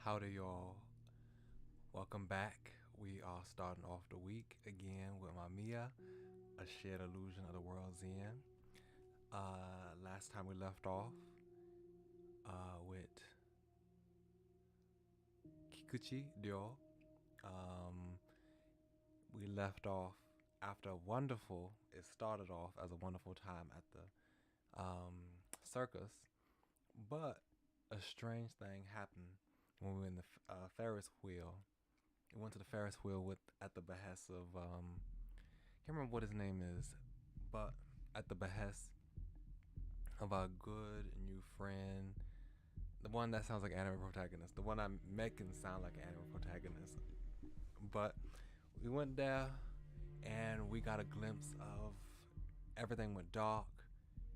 Howdy, y'all. Welcome back. We are starting off the week again with Mamiya, a shared illusion of the world's end. Last time we left off with Kikuchi Ryo. We left off after it started off as a wonderful time at the circus, but a strange thing happened when we were in the Ferris wheel. We went to the Ferris wheel at the behest of can't remember what his name is, but at the behest of our good new friend, the one that sounds like an anime protagonist, the one I'm making sound like an anime protagonist. But we went there and we got a glimpse of everything went dark,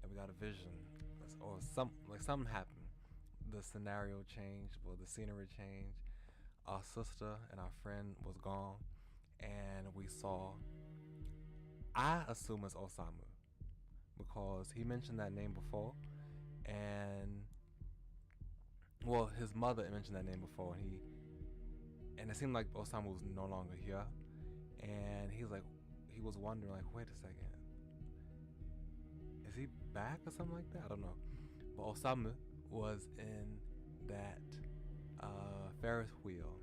and we got a vision, or something happened. The scenario changed, well, the scenery changed. Our sister and our friend was gone, and we saw, I assume it's Osamu, because he mentioned that name before, and well, his mother mentioned that name before, and it seemed like Osamu was no longer here, and he was wondering, like, wait a second, is he back or something like that? I don't know. But Osamu was in that Ferris wheel,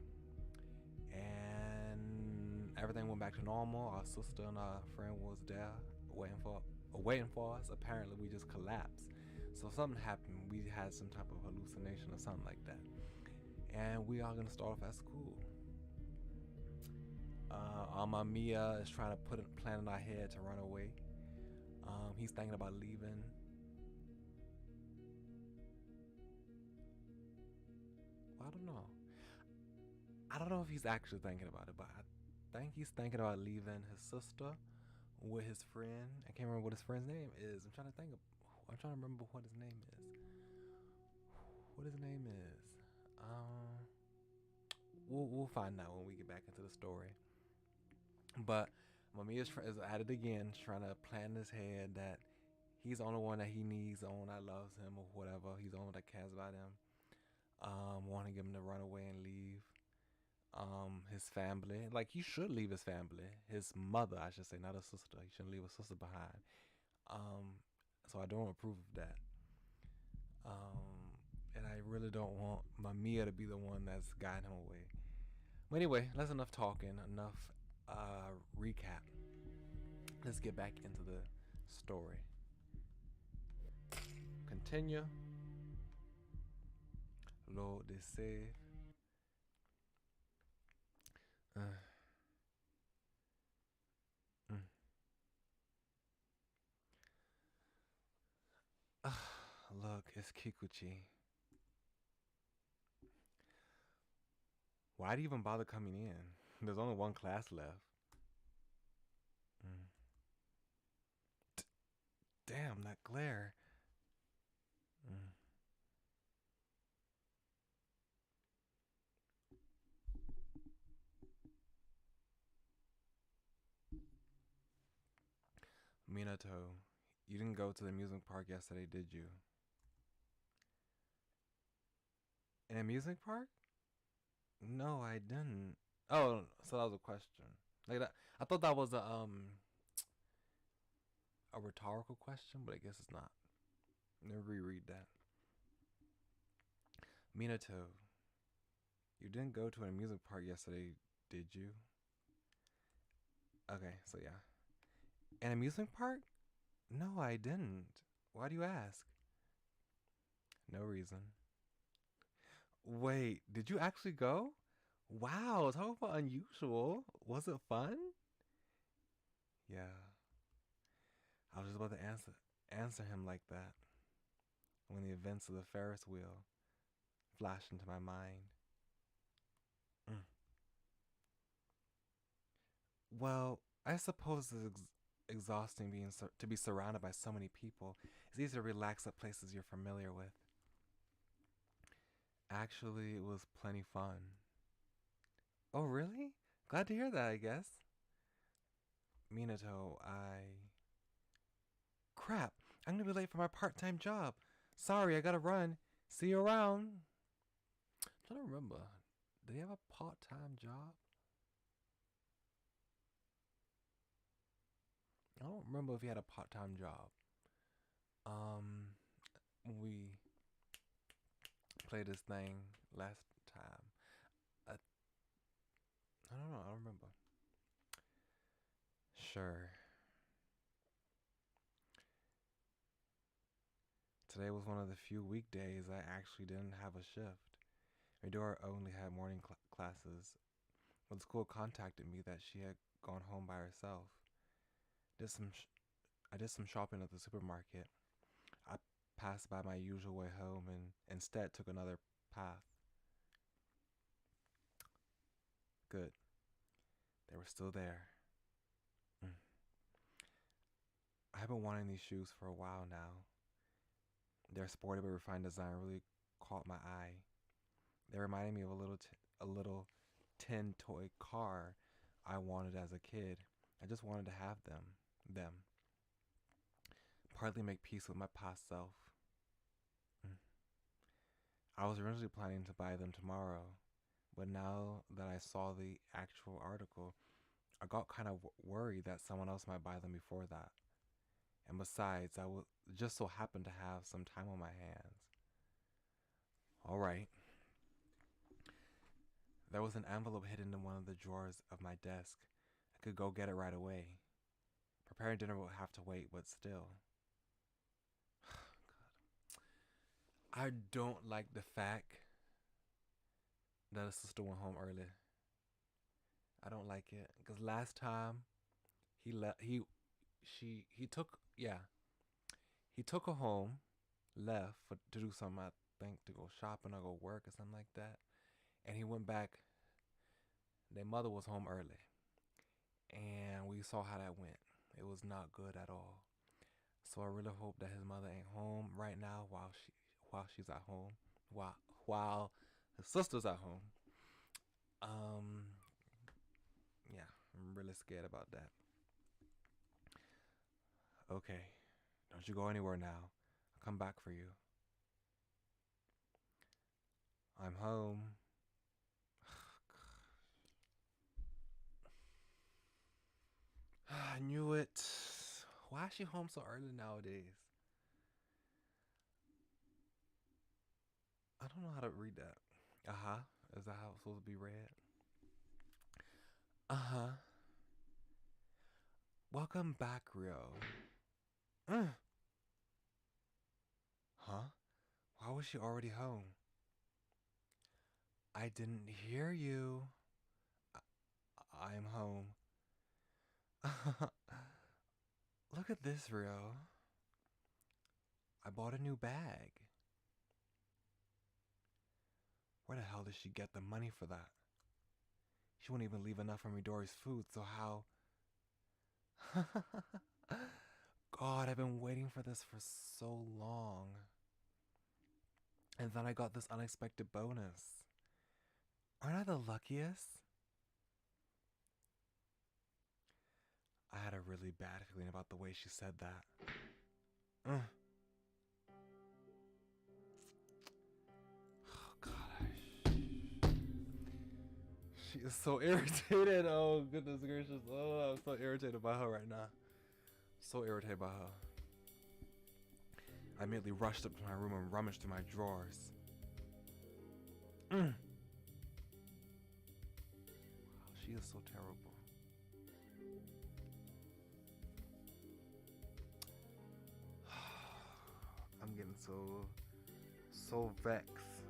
and everything went back to normal. Our sister and our friend was there waiting for us. Apparently we just collapsed, so something happened. We had some type of hallucination or something like that, and we are gonna start off at school. Our Mamiya is trying to put a plan in our head to run away. He's thinking about leaving. Well, I don't know. I don't know if he's actually thinking about it, but I think he's thinking about leaving his sister with his friend. I can't remember what his friend's name is. I'm trying to remember what his name is. What his name is. We'll find out when we get back into the story. But Mamiya is at it again, trying to plan in his head that he's the only one that he needs, the only one that loves him or whatever. He's the only one that cares about him. Wanting him to run away and leave. His family, like, he should leave his family, his mother, I should say, not his sister. He shouldn't leave his sister behind. So I don't approve of that. And I really don't want Mamiya to be the one that's guiding him away. But anyway, that's enough talking, enough recap. Let's get back into the story. Continue. Lord, they say. Look, it's Kikuchi. Why do you even bother coming in? There's only one class left. Damn, that glare. Minato, you didn't go to the amusement park yesterday, did you? An amusement park? No, I didn't. Oh, so that was a question. Like that, I thought that was a rhetorical question, but I guess it's not. Let me reread that. Minato, you didn't go to an amusement park yesterday, did you? Okay, so yeah. An amusement park? No, I didn't. Why do you ask? No reason. Wait, did you actually go? Wow, talk about unusual. Was it fun? Yeah. I was just about to answer him like that when the events of the Ferris wheel flashed into my mind. Well, I suppose it's exhausting to be surrounded by so many people. It's easy to relax at places you're familiar with. Actually, it was plenty fun. Oh, really? Glad to hear that, I guess. Minato, Crap, I'm gonna be late for my part-time job. Sorry, I gotta run. See you around. I'm trying to remember. Did he have a part-time job? I don't remember if he had a part-time job. When we played this thing last time, I don't know. I don't remember. Sure. Today was one of the few weekdays I actually didn't have a shift. Medora only had morning classes. When the school contacted me that she had gone home by herself, I did some shopping at the supermarket. I passed by my usual way home and instead took another path. Good. They were still there. I have been wanting these shoes for a while now. Their sporty but refined design really caught my eye. They reminded me of a little tin toy car I wanted as a kid. I just wanted to have them. Partly make peace with my past self. I was originally planning to buy them tomorrow, but now that I saw the actual article, I got kind of worried that someone else might buy them before that. And besides, I would just so happen to have some time on my hands. All right. There was an envelope hidden in one of the drawers of my desk. I could go get it right away. Preparing dinner will have to wait, but still. God. I don't like the fact that a sister went home early. I don't like it because last time he took her home, left to do something. I think to go shopping or go work or something like that, and he went back. Their mother was home early, and we saw how that went. It was not good at all. So I really hope that his mother ain't home right now while she's at home, while his sister's at home. Yeah, I'm really scared about that. Okay, don't you go anywhere now. I'll come back for you. I'm home. I knew it. Why is she home so early nowadays? I don't know how to read that. Uh-huh. Is that how it's supposed to be read? Uh-huh. Welcome back, Rio. Huh? Why was she already home? I didn't hear you. I'm home. Look at this, Rio. I bought a new bag. Where the hell did she get the money for that? She wouldn't even leave enough for Midori's food, so how? God, I've been waiting for this for so long. And then I got this unexpected bonus. Aren't I the luckiest? I had a really bad feeling about the way she said that. Oh, gosh. She is so irritated. Oh, goodness gracious. Oh, I'm so irritated by her right now. So irritated by her. I immediately rushed up to my room and rummaged through my drawers. Wow, she is so terrible. I'm getting so vexed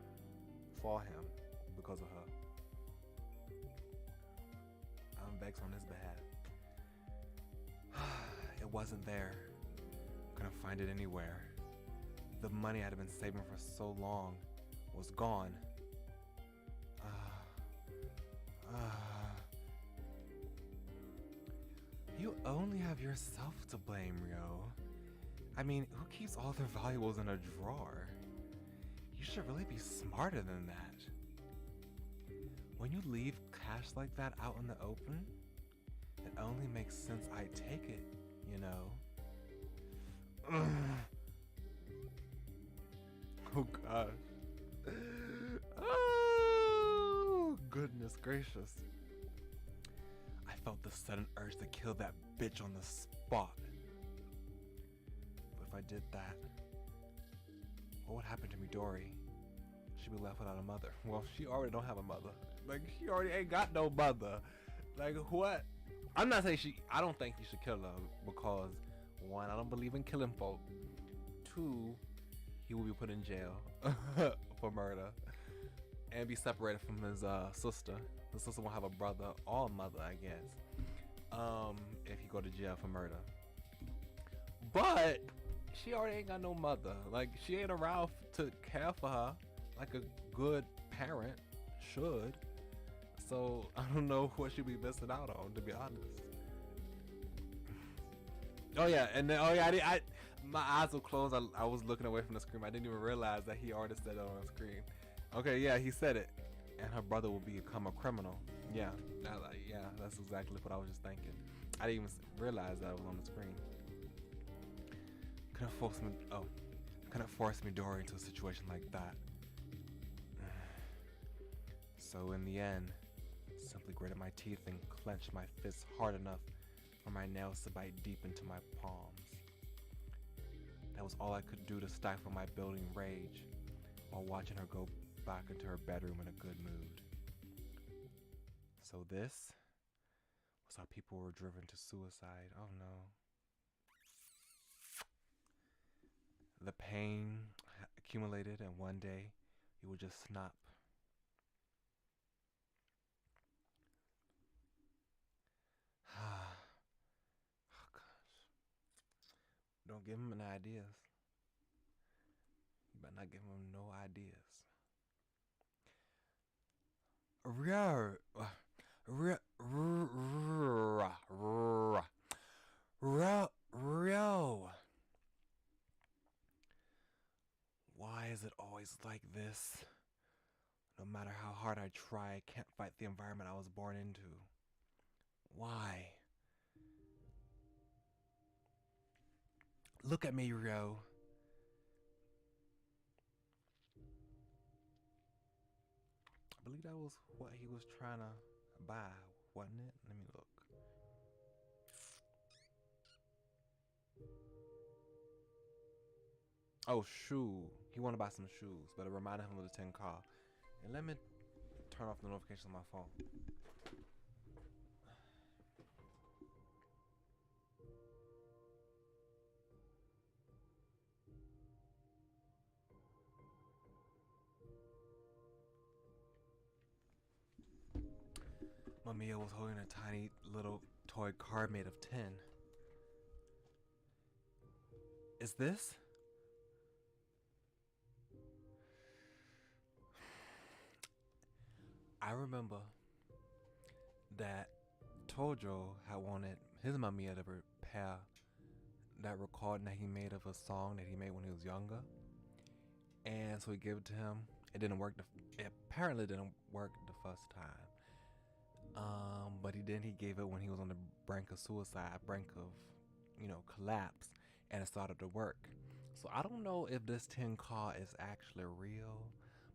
for him because of her. I'm vexed on his behalf. It wasn't there. Couldn't find it anywhere. The money I had been saving for so long was gone. You only have yourself to blame, Rio. I mean, who keeps all their valuables in a drawer? You should really be smarter than that. When you leave cash like that out in the open, it only makes sense I take it, you know? Oh gosh. gracious. I felt the sudden urge to kill that bitch on the spot. But if I did that, what would happen to Midori? She'd be left without a mother. Well, she already don't have a mother. Like, she already ain't got no mother. Like, what? I'm not saying I don't think you should kill her because, one, I don't believe in killing folk. Two, he will be put in jail for murder and be separated from his sister. The sister won't have a brother or a mother, I guess, if he go to jail for murder. But she already ain't got no mother. Like, she ain't around to care for her like a good parent should. So I don't know what she'd be missing out on, to be honest. Oh yeah, and then I my eyes were closed. I was looking away from the screen. I didn't even realize that he already said it on the screen. Okay, yeah, he said it. And her brother will become a criminal. Yeah, that's exactly what I was just thinking. I didn't even realize that was on the screen. Couldn't force Midori into a situation like that. So in the end, simply gritted my teeth and clenched my fists hard enough for my nails to bite deep into my palms. That was all I could do to stifle my building rage while watching her go back into her bedroom in a good mood. So this was how people were driven to suicide. Oh no. The pain accumulated, and one day you would just snap. Oh gosh. Don't give him any ideas. You better not give him no ideas. Why is it always like this? No matter how hard I try, I can't fight the environment I was born into. Why? Look at me, Ryo. I believe that was what he was trying to buy, wasn't it? Let me look. Oh, shoe. He wanted to buy some shoes, but it reminded him of the 10 car. And let me turn off the notifications on my phone. Mamiya was holding a tiny little toy car made of tin. Is this? I remember that Tojo had wanted his Mamiya to repair that recording that he made of a song that he made when he was younger. And so he gave it to him. It didn't work. It apparently didn't work the first time. But he gave it when he was on the brink of suicide, brink of, collapse, and it started to work. So I don't know if this tin car is actually real,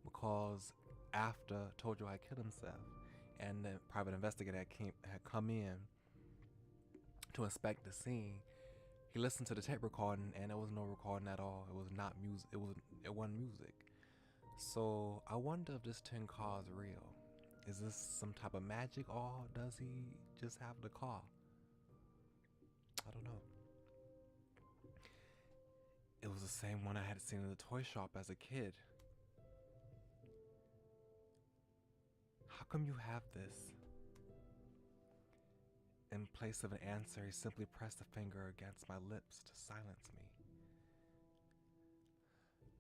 because after Tojo had killed himself and the private investigator had come in to inspect the scene, he listened to the tape recording and it was no recording at all. It was not music. It wasn't music. So I wonder if this tin car is real. Is this some type of magic, or does he just have the car? I don't know. It was the same one I had seen in the toy shop as a kid. How come you have this? In place of an answer, he simply pressed a finger against my lips to silence me.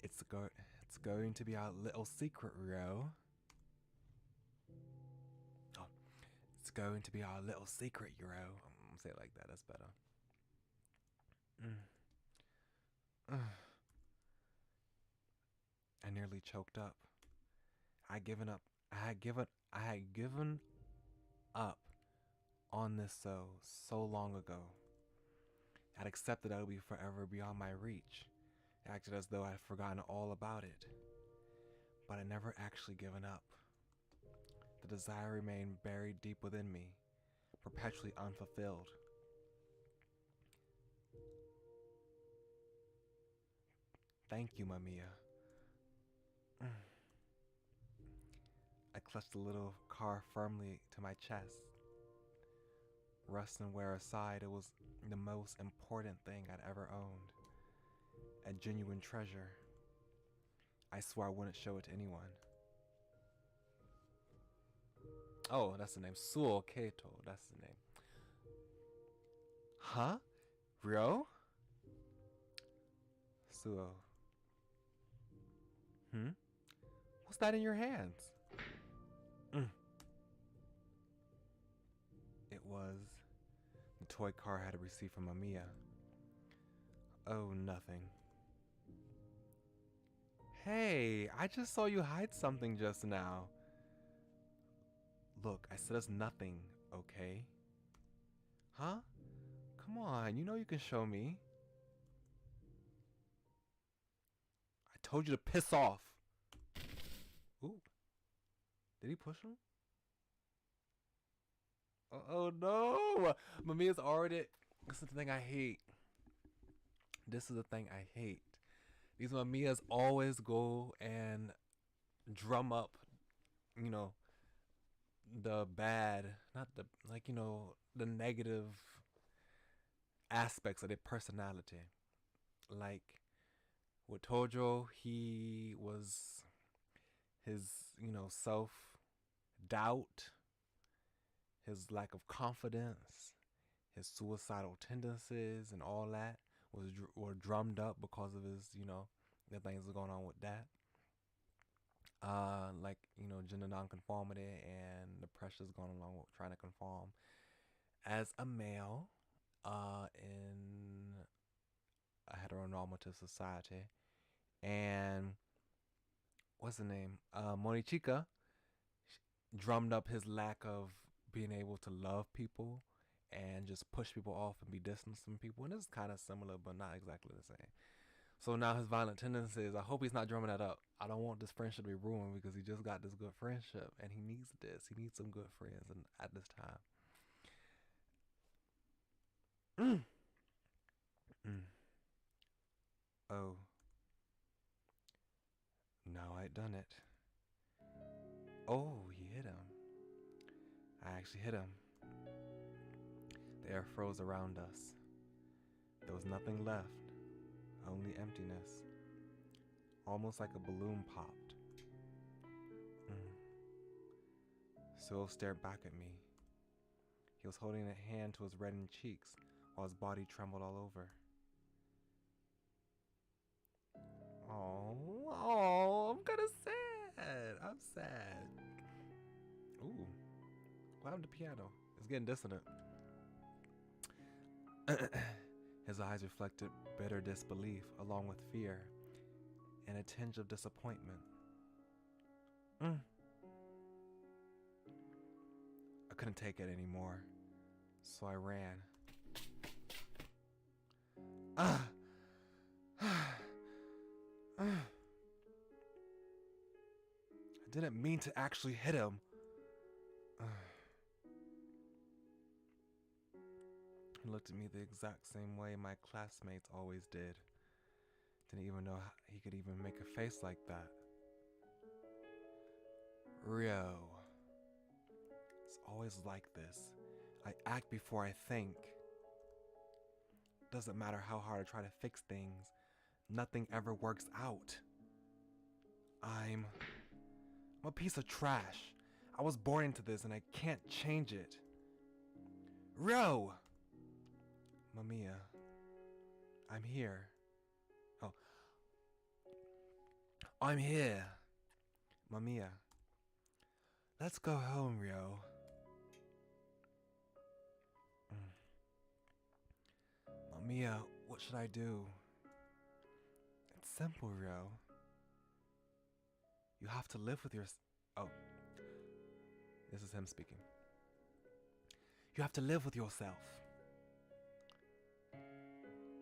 It's going to be our little secret, Ryo. Oh, it's going to be our little secret, Ryo. I'm gonna say it like that. That's better. I nearly choked up. I had given up on this so long ago. I'd accepted that it would be forever beyond my reach. I acted as though I'd forgotten all about it. But I never actually given up. The desire remained buried deep within me, perpetually unfulfilled. Thank you, Mamiya. I clutched the little car firmly to my chest. Rust and wear aside, it was the most important thing I'd ever owned. A genuine treasure. I swore I wouldn't show it to anyone. Oh, that's the name. Suo Keito. That's the name. Huh? Ryo? Suo. What's that in your hands? It was the toy car I had received from Mamiya. Oh, nothing. Hey, I just saw you hide something just now. Look, I said it's nothing, okay? Huh? Come on, you know you can show me. I told you to piss off. Ooh. Did he push him? Oh no! Mamiya's already... This is the thing I hate. This is the thing I hate. These Mamiyas always go and drum up, you know, the bad, not the, like, you know, the negative aspects of their personality. Like, with Tojo, he was his, you know, self-doubt, his lack of confidence, his suicidal tendencies and all that were drummed up because of his, you know, the things that going on with that. Like, you know, gender nonconformity and the pressures going along with trying to conform as a male in a heteronormative society. And what's the name? Monichika drummed up his lack of being able to love people and just push people off and be distant from people. And this is kind of similar, but not exactly the same. So now his violent tendencies, I hope he's not drumming that up. I don't want this friendship to be ruined because he just got this good friendship and he needs this. He needs some good friends and at this time. Oh. Now I done it. Oh, he hit him. I actually hit him. The air froze around us. There was nothing left. Only emptiness. Almost like a balloon popped. Sewell stared back at me. He was holding a hand to his reddened cheeks while his body trembled all over. Oh, I'm kind of sad. I'm sad. Ooh, what happened to the piano? It's getting dissonant. His eyes reflected bitter disbelief along with fear and a tinge of disappointment. I couldn't take it anymore, so I ran. I didn't mean to actually hit him. He looked at me the exact same way my classmates always did. Didn't even know he could even make a face like that. Ryo. It's always like this. I act before I think. Doesn't matter how hard I try to fix things. Nothing ever works out. I'm a piece of trash. I was born into this and I can't change it. Ryo! Mamiya, I'm here. Oh. I'm here. Mamiya. Let's go home, Ryo. Mamiya, what should I do? It's simple, Ryo. You have to live with your... Oh. This is him speaking. You have to live with yourself.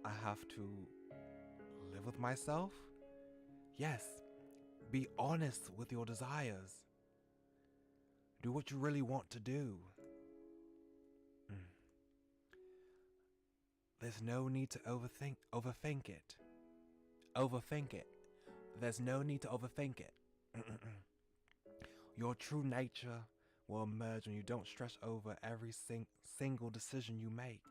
I have to live with myself? Yes. Be honest with your desires. Do what you really want to do. There's no need to overthink it. Overthink it. There's no need to overthink it. Your true nature will emerge when you don't stress over every single decision you make.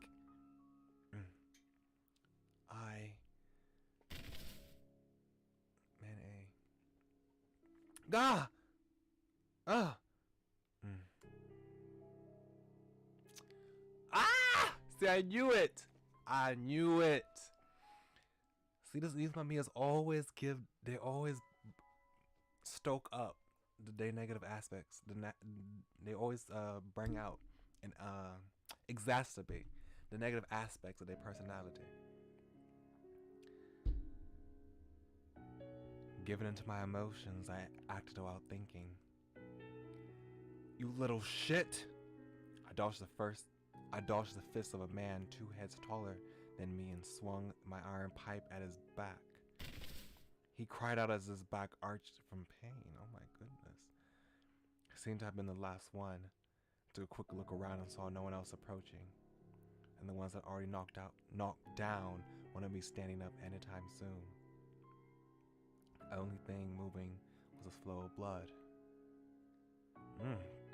See, I knew it. I knew it. See, these Mamiyas always they always stoke up their negative aspects. They always bring out and exacerbate the negative aspects of their personality. Given into my emotions, I acted without thinking. You little shit! I dodged the fist of a man 2 heads taller than me and swung my iron pipe at his back. He cried out as his back arched from pain. Oh my goodness. I seemed to have been the last one. Took a quick look around and saw no one else approaching. And the ones that already knocked down wanted me standing up anytime soon. The only thing moving was a flow of blood.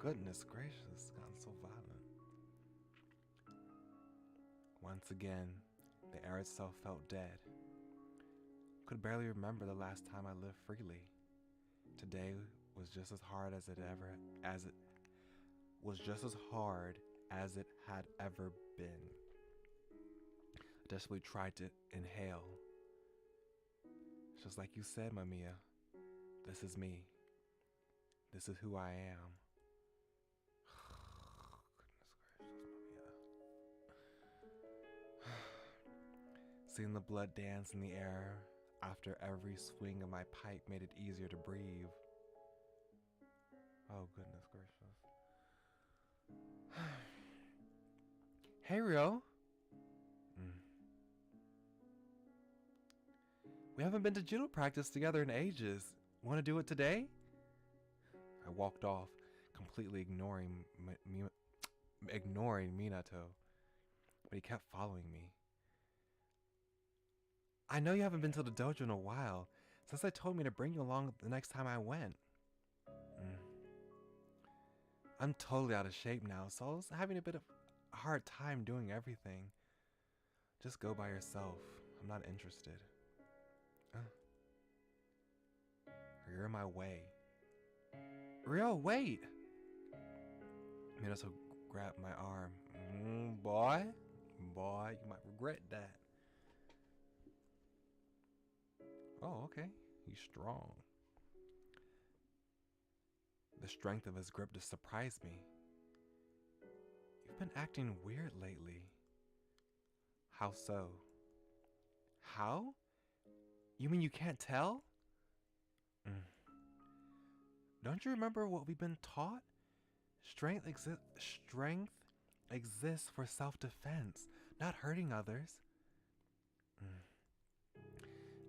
Goodness gracious, it's gotten so violent. Once again, the air itself felt dead. Could barely remember the last time I lived freely. Today was just as hard as it had ever been. I desperately tried to inhale. Just like you said, Mamiya, this is me. This is who I am. Seeing the blood dance in the air after every swing of my pipe made it easier to breathe. Oh, goodness gracious. Hey, Rio. We haven't been to judo practice together in ages. Want to do it today? I walked off, completely ignoring Minato, but he kept following me. I know you haven't been to the dojo in a while, since I told me to bring you along the next time I went. I'm totally out of shape now, so I was having a bit of a hard time doing everything. Just go by yourself. I'm not interested. You're in my way. Rio, wait! Minato grabbed my arm. Boy, you might regret that. Oh, okay. He's strong. The strength of his grip just surprised me. You've been acting weird lately. How so? How? You mean you can't tell? Don't you remember what we've been taught? Strength exists for self-defense, not hurting others.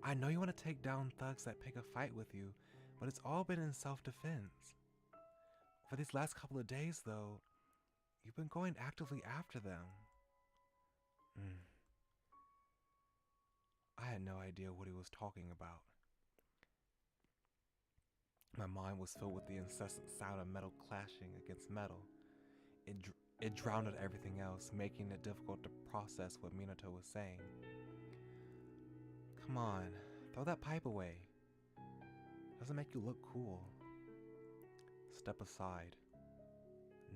I know you want to take down thugs that pick a fight with you, but it's all been in self-defense. For these last couple of days, though, you've been going actively after them. I had no idea what he was talking about. My mind was filled with the incessant sound of metal clashing against metal. It drowned out everything else, making it difficult to process what Minato was saying. Come on, throw that pipe away. Doesn't make you look cool. Step aside.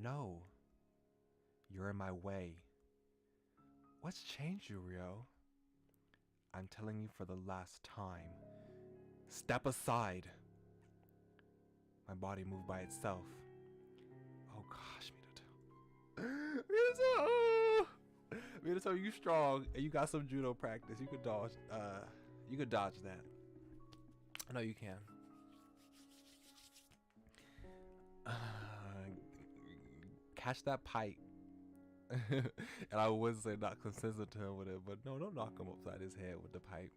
No. You're in my way. What's changed you, Rio? I'm telling you for the last time. Step aside. My body moved by itself. Oh gosh, Minato. Minato, you strong and you got some judo practice. You could dodge that. I know you can. Catch that pipe. And I would say not consistent to him with it, but no, don't knock him upside his head with the pipe.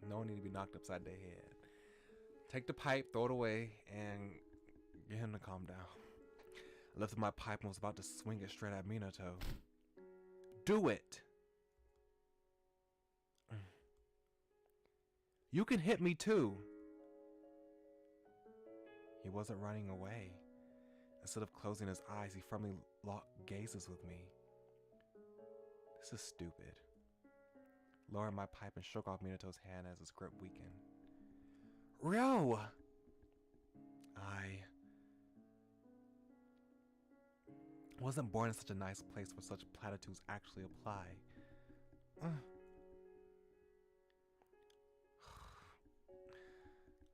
No one need to be knocked upside their head. Take the pipe, throw it away, and get him to calm down. I lifted my pipe and was about to swing it straight at Minato. Do it! You can hit me too! He wasn't running away. Instead of closing his eyes, he firmly locked gazes with me. This is stupid. Lowered my pipe and shook off Minato's hand as his grip weakened. Ryo! I wasn't born in such a nice place where such platitudes actually apply.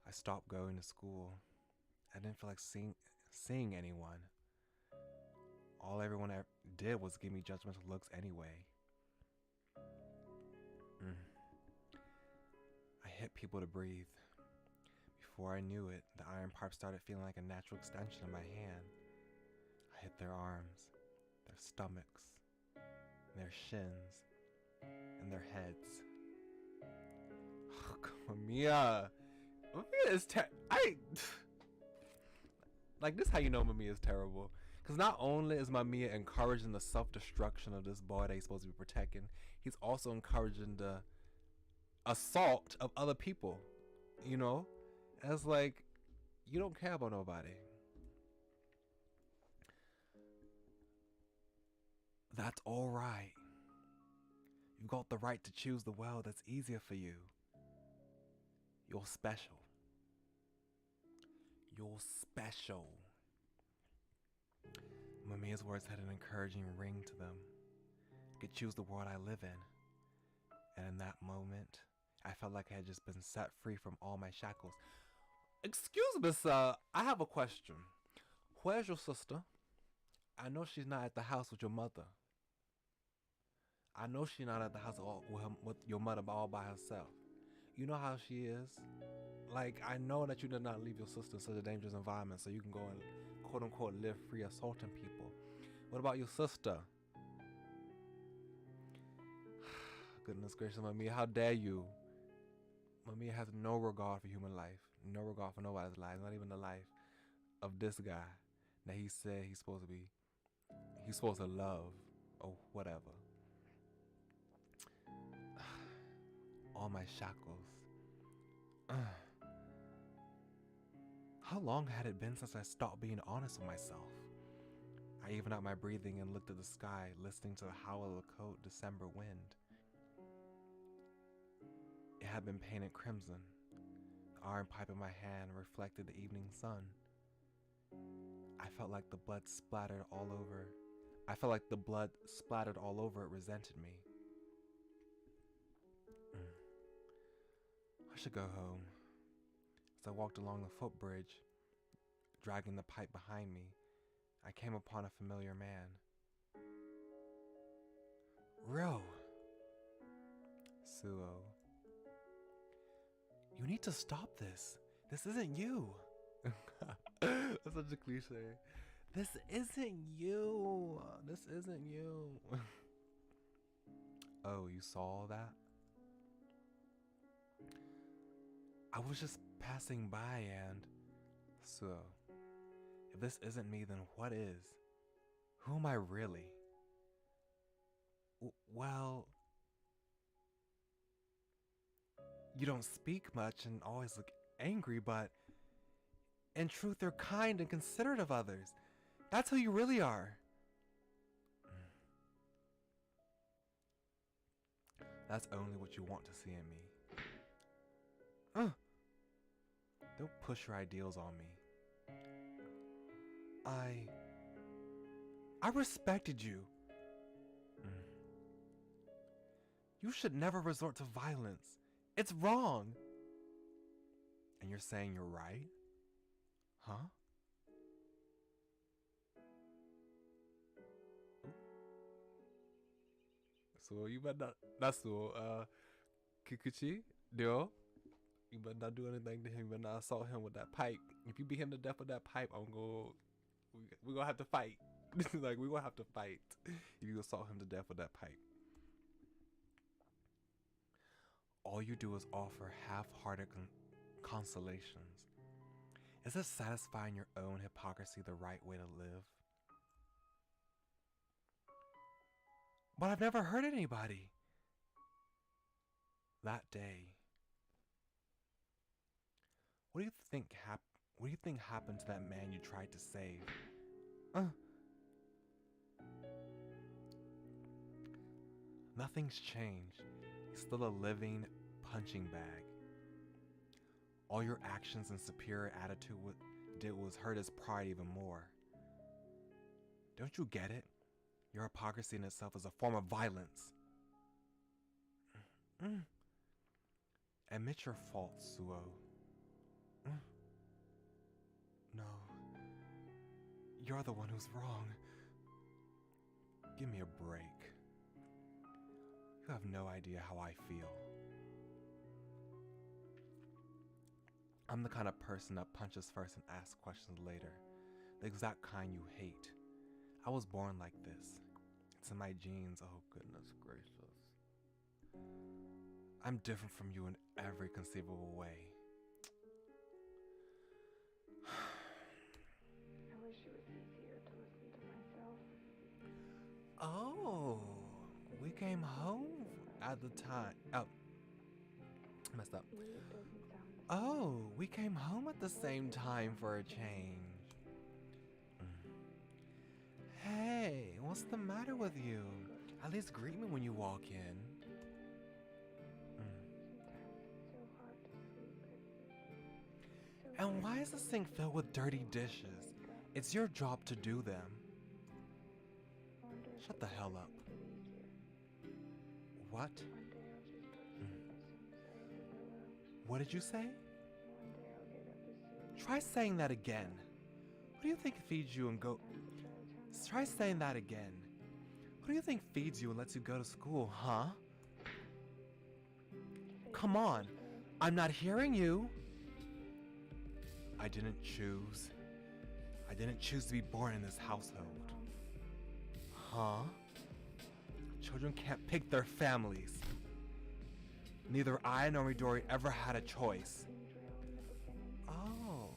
I stopped going to school. I didn't feel like seeing anyone. All everyone did was give me judgmental looks anyway. I hit people to breathe. Before I knew it, the iron pipe started feeling like a natural extension of my hand. I hit their arms, their stomachs, their shins, and their heads. Oh, Mamiya! Mamiya is like, this how you know Mamiya is terrible. Because not only is Mamiya encouraging the self-destruction of this boy that he's supposed to be protecting, he's also encouraging the assault of other people. You know? And it's like, you don't care about nobody. That's alright. You've got the right to choose the world that's easier for you. You're special. You're special. Mamiya's words had an encouraging ring to them. I could choose the world I live in. And in that moment, I felt like I had just been set free from all my shackles. Excuse me, sir. I have a question. Where's your sister? I know she's not at the house with your mother. I know she's not at the house with your mother all by herself. You know how she is. Like, I know that you did not leave your sister in such a dangerous environment so you can go and quote-unquote live free assaulting people. What about your sister? Goodness gracious, Mamiya, how dare you? Mamiya has no regard for human life. No regard for nobody's life. Not even the life of this guy that he said he's supposed to love or whatever. All my shackles. How long had it been since I stopped being honest with myself? I evened out my breathing and looked at the sky, listening to the howl of the cold December wind. It had been painted crimson. The iron pipe in my hand reflected the evening sun. I felt like the blood splattered all over. It resented me. I should go home. As I walked along the footbridge, dragging the pipe behind me, I came upon a familiar man. Ryo! Suo. You need to stop this. This isn't you. That's such a cliche. This isn't you. This isn't you. Oh, you saw that? I was just passing by and... So, if this isn't me, then what is? Who am I really? Well... You don't speak much and always look angry, but... in truth, you're kind and considerate of others. That's who you really are. That's only what you want to see in me. Don't push your ideals on me. I respected you. You should never resort to violence. It's wrong. And you're saying you're right? Huh? So you better not. That's so. Kikuchi, Dio. You better not do anything to him. You better not assault him with that pipe. If you beat him to death with that pipe, we're gonna have to fight. Like, we're gonna have to fight if you assault him to death with that pipe. All you do is offer half-hearted consolations. Is it satisfying your own hypocrisy the right way to live? But I've never hurt anybody. That day. What do you think happened to that man you tried to save? Nothing's changed. He's still a living punching bag. All your actions and superior attitude did was hurt his pride even more. Don't you get it? Your hypocrisy in itself is a form of violence. Admit your faults, Suo. No. You're the one who's wrong. Give me a break. You have no idea how I feel. I'm the kind of person that punches first and asks questions later. The exact kind you hate. I was born like this. It's in my genes, oh goodness gracious. I'm different from you in every conceivable way. I wish it was easier to listen to myself. Oh, we came home at the time. Oh, messed up. We doesn't sound the same. Oh, we came home at the same time for a change. Hey, what's the matter with you? At least greet me when you walk in. Sometimes it's so hard to sleep. And why is the sink filled with dirty dishes? It's your job to do them. Shut the hell up. What? What did you say? Try saying that again. Who do you think feeds you and go... Try saying that again. Who do you think feeds you and lets you go to school, huh? Come on. I'm not hearing you. I didn't choose. I didn't choose to be born in this household. Huh? Children can't pick their families. Neither I nor Midori ever had a choice. Oh.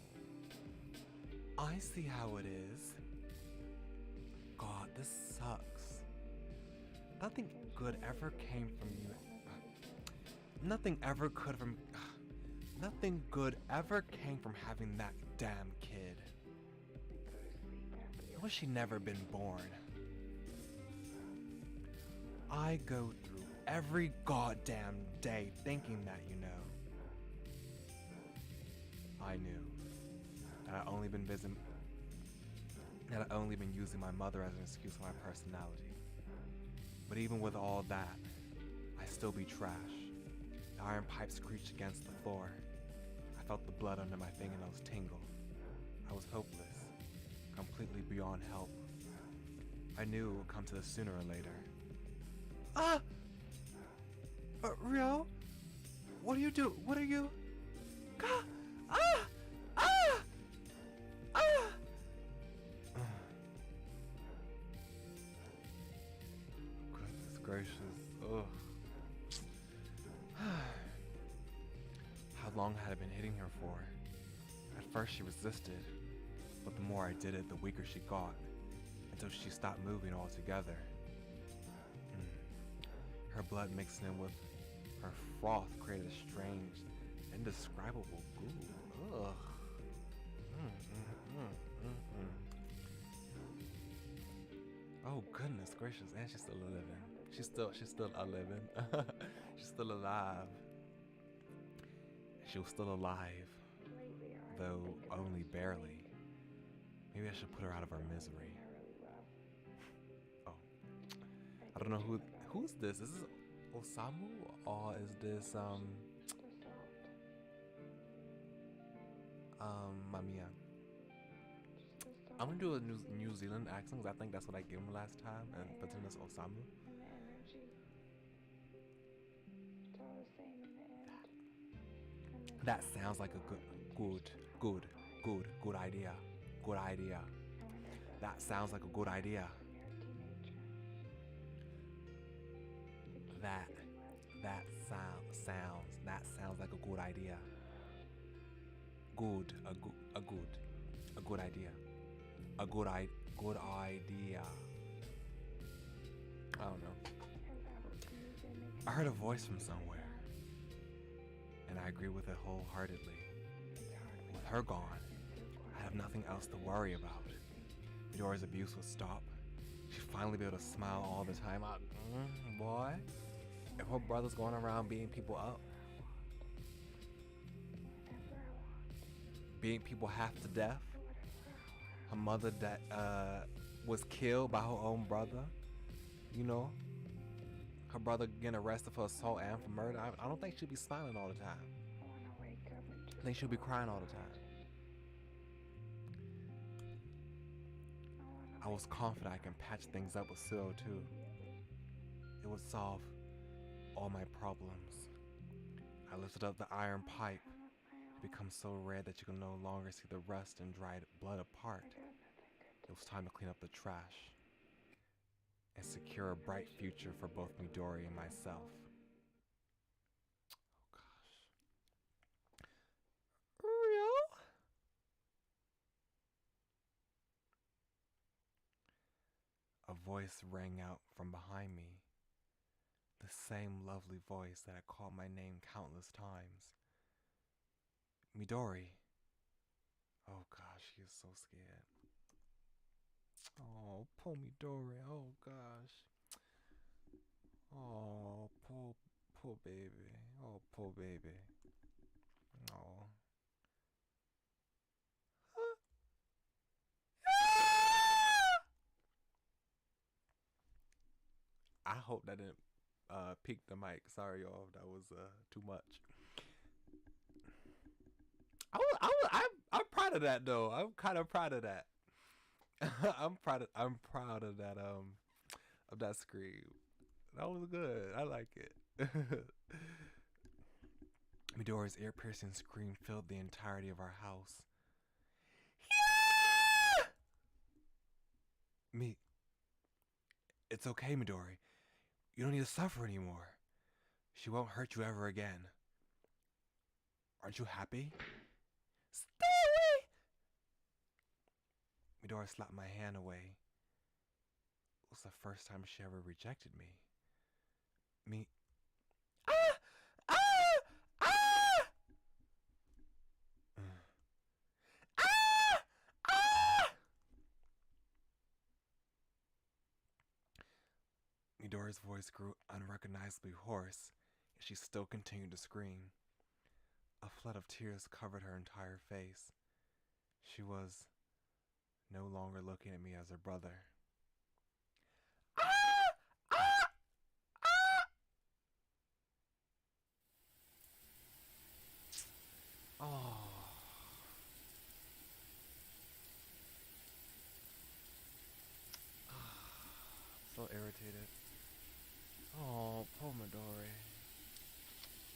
I see how it is. God, this sucks. Nothing good ever came from you. Nothing good ever came from having that damn kid. I wish he'd never been born. I go through every goddamn day thinking that, you know. I knew that I'd only been using my mother as an excuse for my personality. But even with all that, I still be trash. The iron pipe screeched against the floor. I felt the blood under my fingernails tingle. I was hopeless, completely beyond help. I knew it would come to this sooner or later. Ah! Ryo? What do you do? What are you? Ah! Ah! Ah! Ah! Goodness gracious. Ugh. How long had I been hitting her for? At first she resisted, but the more I did it, the weaker she got, until she stopped moving altogether. Her blood mixing in with her froth created a strange, indescribable goo. Ugh. Oh goodness gracious, and she's still living. She's still living. She's still alive. She was still alive, though only barely. Maybe I should put her out of her misery. Oh, I don't know who's this. Is this Osamu or is this Mamiya? I'm gonna do a New Zealand accent because I think that's what I gave him last time, and pretend it's Osamu. That sounds like a good idea. Good idea. That sounds like a good idea. That sounds like a good idea. A good idea. A good idea. I don't know. I heard a voice from somewhere, and I agree with it wholeheartedly. With her gone, I have nothing else to worry about. Midori's abuse would stop. She'd finally be able to smile all the time. Boy, if her brother's going around beating people up, beating people half to death, her mother that was killed by her own brother, you know, her brother getting arrested for assault and for murder, I don't think she'll be smiling all the time. I think she'll be crying all the time. I was confident I can patch things up with CO2. It would solve all my problems. I lifted up the iron pipe. It becomes so red that you can no longer see the rust and dried blood apart. It was time to clean up the trash and secure a bright future for both Midori and myself. Oh gosh. Real? A voice rang out from behind me. The same lovely voice that had called my name countless times. Midori. Oh gosh, she is so scared. Oh, poor Midori. Oh gosh. Oh, poor baby. Oh, poor baby. Oh. I hope that didn't peak the mic. Sorry, y'all, if that was too much. I'm proud of that though. I'm kind of proud of that. I'm proud of that of that scream. That was good. I like it. Midori's ear-piercing scream filled the entirety of our house. Me. It's okay, Midori. You don't need to suffer anymore. She won't hurt you ever again. Aren't you happy? Stay away! Midori slapped my hand away. It was the first time she ever rejected me. Me. Ah! Ah! Ah! Ah! Ah! Midori's voice grew unrecognizably hoarse, yet she still continued to scream. A flood of tears covered her entire face. She was no longer looking at me as her brother. Ah! Ah! Ah! Oh. So irritated. Oh, poor Midori.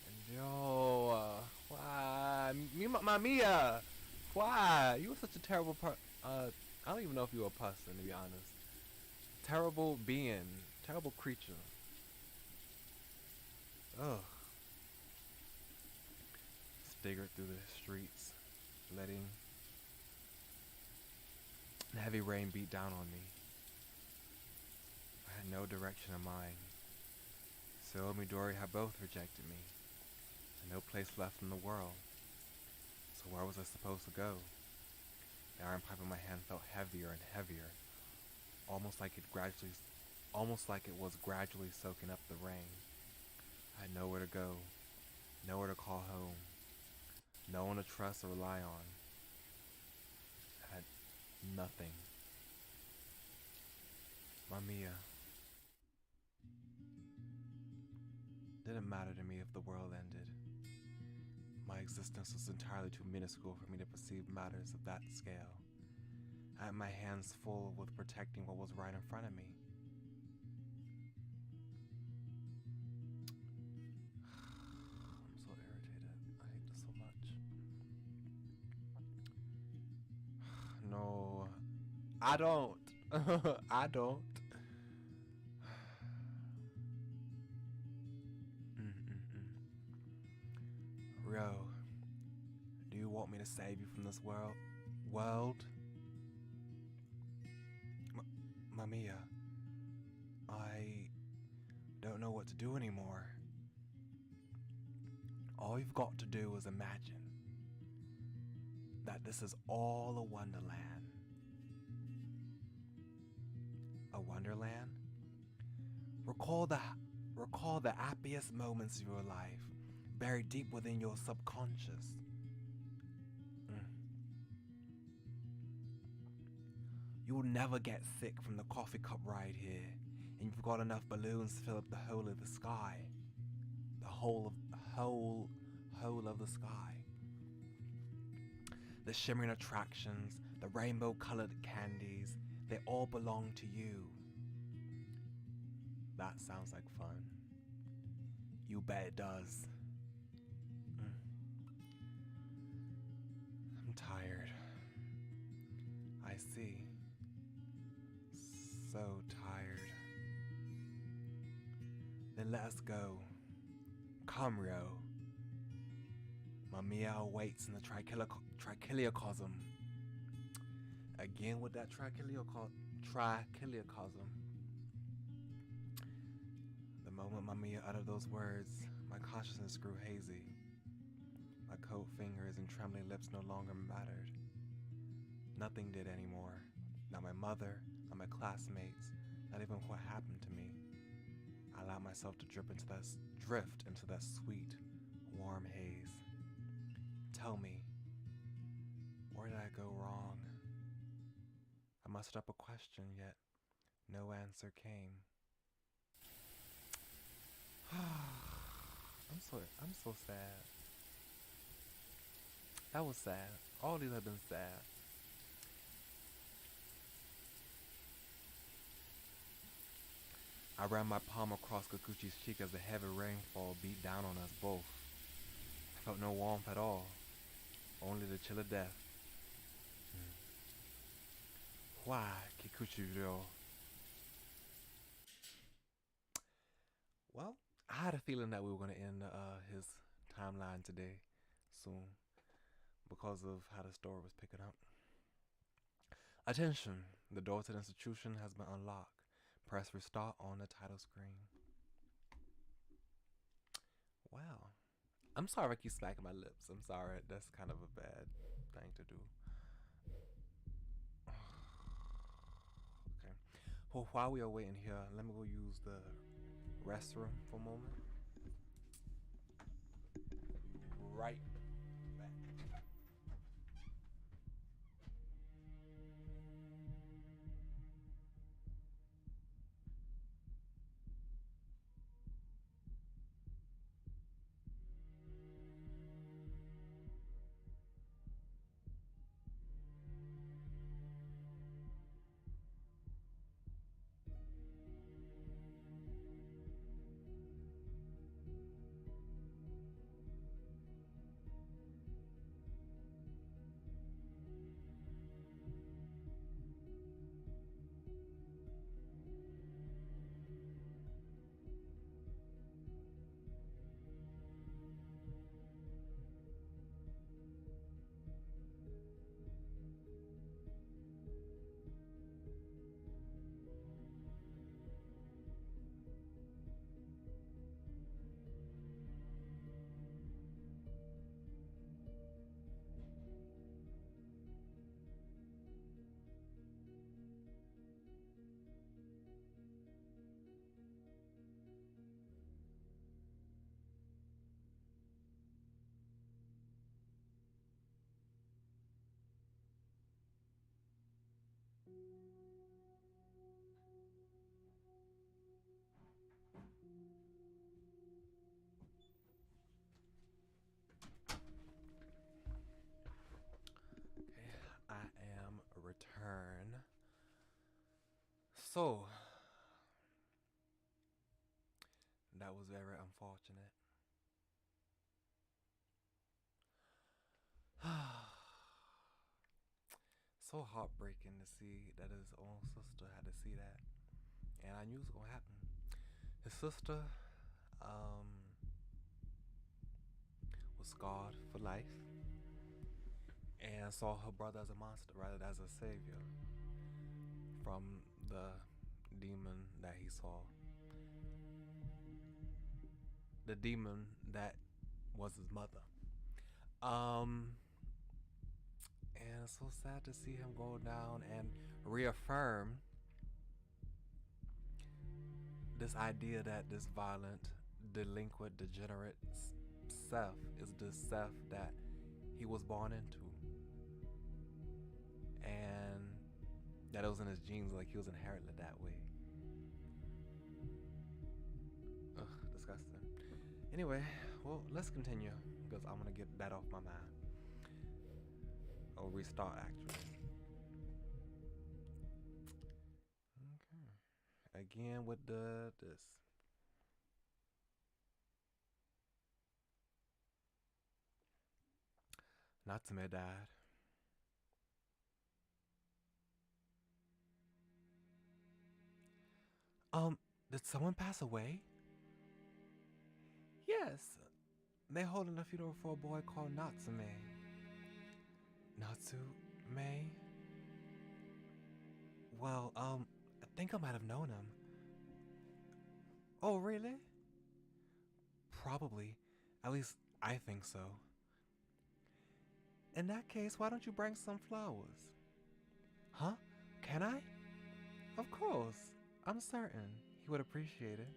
And yo, why? Mamiya! Why? You were such a terrible I don't even know if you were a person, to be honest. Terrible being. Terrible creature. Ugh. Staggered through the streets, letting the heavy rain beat down on me. I had no direction in mind. So Midori had both rejected me, and no place left in the world. So where was I supposed to go? The iron pipe in my hand felt heavier and heavier, almost like it was gradually soaking up the rain. I had nowhere to go, nowhere to call home, no one to trust or rely on. I had nothing. Mamiya. Didn't matter to me if the world ended. My existence was entirely too minuscule for me to perceive matters of that scale. I had my hands full with protecting what was right in front of me. I'm so irritated. I hate this so much. No, I don't. I don't. Ro, do you want me to save you from this world? Mamiya, I don't know what to do anymore. All you've got to do is imagine that this is all a wonderland. A wonderland? Recall the happiest moments of your life, buried deep within your subconscious. You will never get sick from the coffee cup ride here, and you've got enough balloons to fill up the whole of the sky. The whole of the sky. The shimmering attractions, the rainbow-colored candies, they all belong to you. That sounds like fun. You bet it does. I'm tired. I see. So tired. Then let us go. Come, Rio. Mamiya awaits in the trichiliocosm. Again with that trichiliocosm. The moment Mamiya uttered those words, my consciousness grew hazy. My cold fingers and trembling lips no longer mattered. Nothing did anymore. Not my mother, not my classmates, not even what happened to me. I allowed myself to drift into that sweet, warm haze. Tell me, where did I go wrong? I mustered up a question, yet no answer came. I'm so sad. That was sad. All these have been sad. I ran my palm across Kikuchi's cheek as the heavy rainfall beat down on us both. I felt no warmth at all, only the chill of death. Why, Kikuchi-ryo? Well, I had a feeling that we were going to end his timeline today, soon, because of how the story was picking up. Attention, the door to the institution has been unlocked. Press restart on the title screen. Wow. I'm sorry I keep smacking my lips. I'm sorry. That's kind of a bad thing to do. Okay. Well, while we are waiting here, let me go use the restroom for a moment. Right back. I am a return. So, that was very unfortunate. So heartbreaking to see that his own sister had to see that. And I knew it was going to happen. His sister was scarred for life and saw her brother as a monster rather than as a savior from the demon that he saw. The demon that was his mother. Um, and it's so sad to see him go down and reaffirm this idea that this violent, delinquent, degenerate Seth is the Seth that he was born into. And that it was in his genes, like he was inherently that way. Ugh, disgusting. Anyway, well, let's continue because I'm gonna get that off my mind. Or restart actually. Okay. Again with this. Natsume died. Did someone pass away? Yes. They holding a funeral for a boy called Natsume. Natsume? Well, I think I might have known him. Oh, really? Probably. At least I think so. In that case, why don't you bring some flowers? Huh? Can I? Of course. I'm certain he would appreciate it.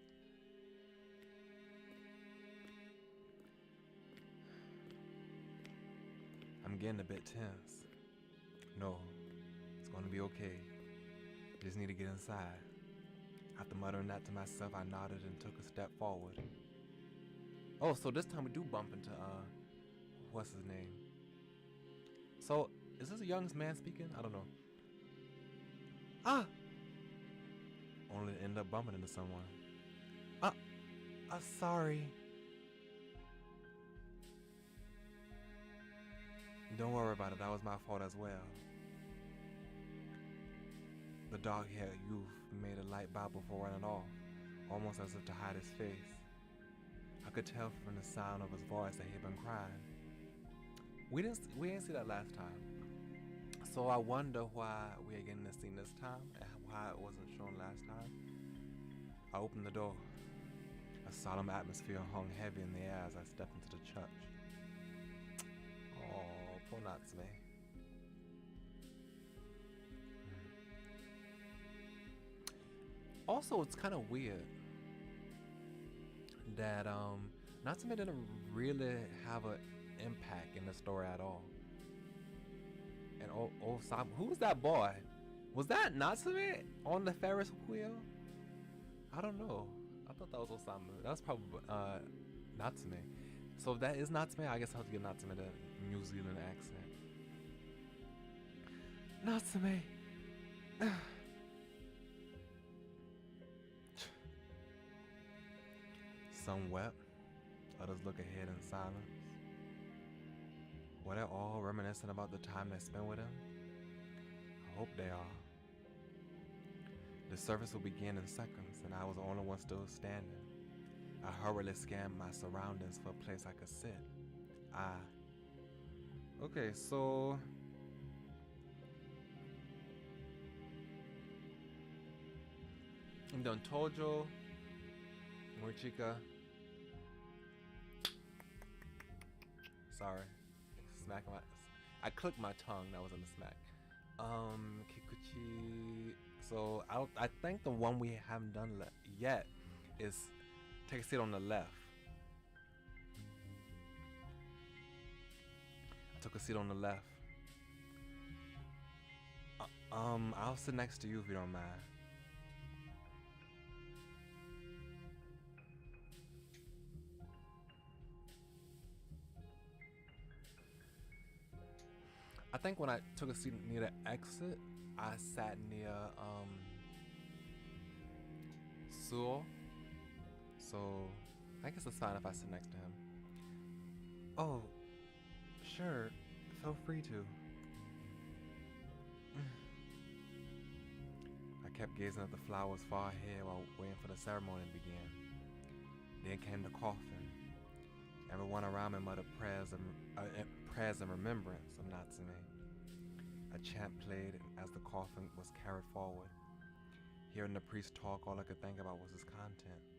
I'm getting a bit tense. No, it's gonna be okay. Just need to get inside. After muttering that to myself, I nodded and took a step forward. Oh, so this time we do bump into, what's his name? So, is this a young man speaking? I don't know. Ah! Only to end up bumping into someone. Sorry. Don't worry about it, that was my fault as well. The dog-haired youth made a light bow before running off, almost as if to hide his face. I could tell from the sound of his voice that he had been crying. We didn't see that last time. So I wonder why we are getting this scene this time and why it wasn't shown last time. I opened the door. A solemn atmosphere hung heavy in the air as I stepped into the church. Oh, poor Natsume. Also, it's kind of weird that Natsume didn't really have an impact in the story at all. And Osamu, who was that boy? Was that Natsume on the Ferris wheel? I don't know. I thought that was Osamu. That was probably Natsume. So if that is Natsume, I guess I'll have to give Natsume the New Zealand accent. Natsume. Some wept, others look ahead in silence. Were they all reminiscent about the time they spent with him? I hope they are. The service will begin in seconds, and I was the only one still standing. I hurriedly scanned my surroundings for a place I could sit. Okay, so I'm done Tojo, Morchika. Sorry, smack my. I clicked my tongue. That was in the smack. Kikuchi. So I think the one we haven't done yet is take a seat on the left. I took a seat on the left. I'll sit next to you if you don't mind. I think when I took a seat near the exit, I sat near Suo. So I guess it's fine if I sit next to him. Oh, sure. Feel free to. I kept gazing at the flowers far ahead while waiting for the ceremony to begin. Then came the coffin. Everyone around me muttered prayers and remembrance of Natsume. A chant played as the coffin was carried forward. Hearing the priest talk, all I could think about was his contents.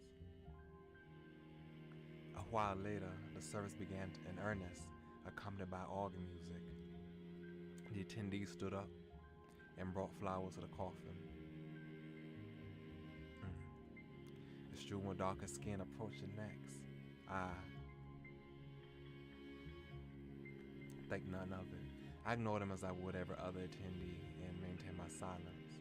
A while later, the service began in earnest, accompanied by organ music. The attendees stood up and brought flowers to the coffin. The student with darker skin approached it next. I think none of it. I ignored him as I would every other attendee and maintained my silence.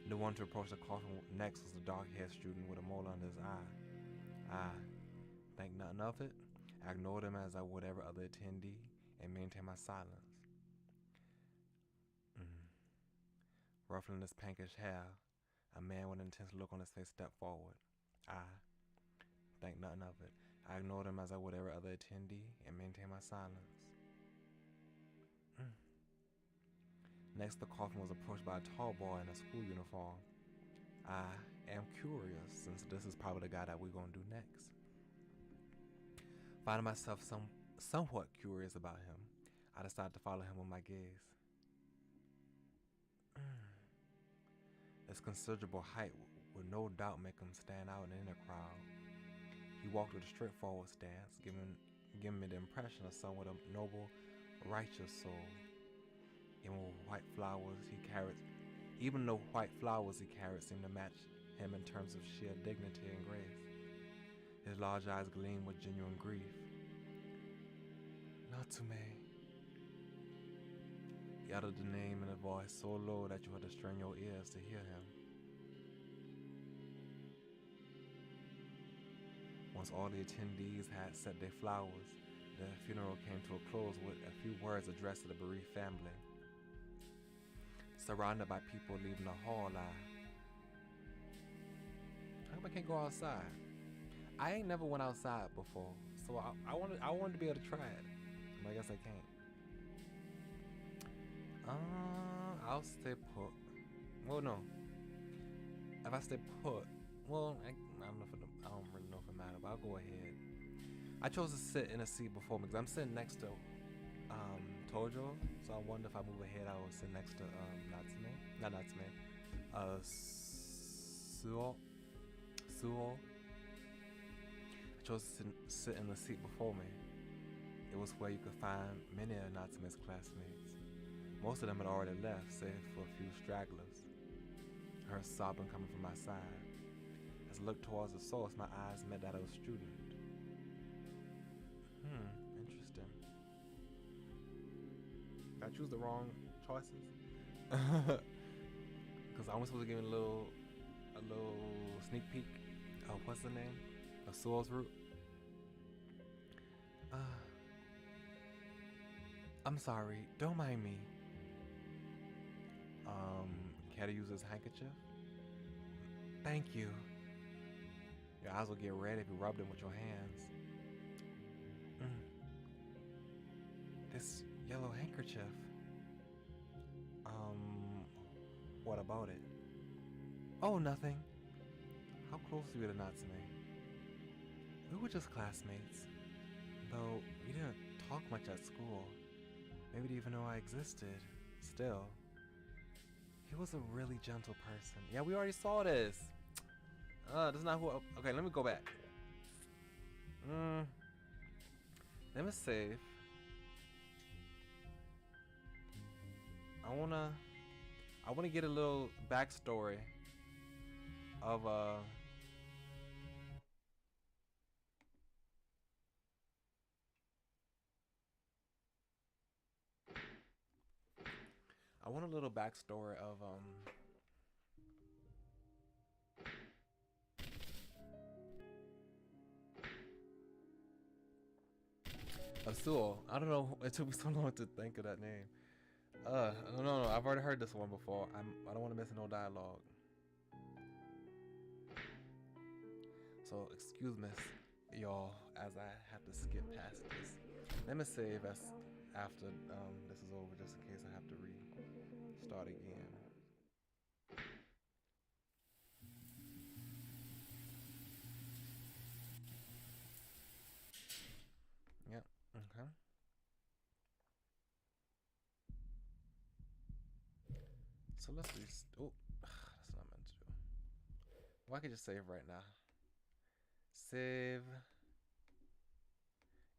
The one to approach the coffin next was the dark-haired student with a mole under his eye. I think nothing of it. I ignored him as I would every other attendee and maintained my silence. Ruffling his pinkish hair, a man with an intense look on his face stepped forward. I think nothing of it. I ignored him as I would every other attendee and maintained my silence. Next, the coffin was approached by a tall boy in a school uniform. I am curious, since this is probably the guy that we're going to do next. Finding myself somewhat curious about him, I decided to follow him with my gaze. His considerable height would no doubt make him stand out in a crowd. He walked with a straightforward stance, giving me the impression of someone with a noble, righteous soul. Even though white flowers he carried seemed to match him in terms of sheer dignity and grace. His large eyes gleamed with genuine grief. Natsume. He uttered the name in a voice so low that you had to strain your ears to hear him. Once all the attendees had set their flowers, the funeral came to a close with a few words addressed to the bereaved family. Surrounded by people leaving the hall, how come I can't go outside? I ain't never went outside before, so I wanted to be able to try it, but I guess I can't. I'll stay put. Well, no. If I stay put, well, I don't really know if it matters, but I'll go ahead. I chose to sit in a seat before me because I'm sitting next to Tojo, so I wonder if I move ahead, I will sit next to Suo. I chose to sit in the seat before me. It was where you could find many of Natsume's classmates. Most of them had already left, save for a few stragglers. I heard sobbing coming from my side. As I looked towards the source, my eyes met that of a student. Interesting. Did I choose the wrong choices? Because I was supposed to give me a little sneak peek of what's the name? Of Suo's route. I'm sorry, don't mind me. Care to use this handkerchief? Thank you. Your eyes will get red if you rub them with your hands. This yellow handkerchief. What about it? Oh, nothing. How close were you to Natsume? We were just classmates. Though we didn't talk much at school. Maybe didn't even know I existed. Still, he was a really gentle person. Yeah, we already saw this. This is not who. Okay, let me go back. Let me save. I wanna get a little backstory of I want a little backstory of Sewell. I don't know. It took me so long to think of that name. No. I've already heard this one before. I don't want to miss no dialogue. So excuse me, y'all, as I have to skip past this. Let me save as after this is over, just in case I have to restart again. Yep. Okay. So let's oh, that's not meant to do. Well, I could just save right now. Save.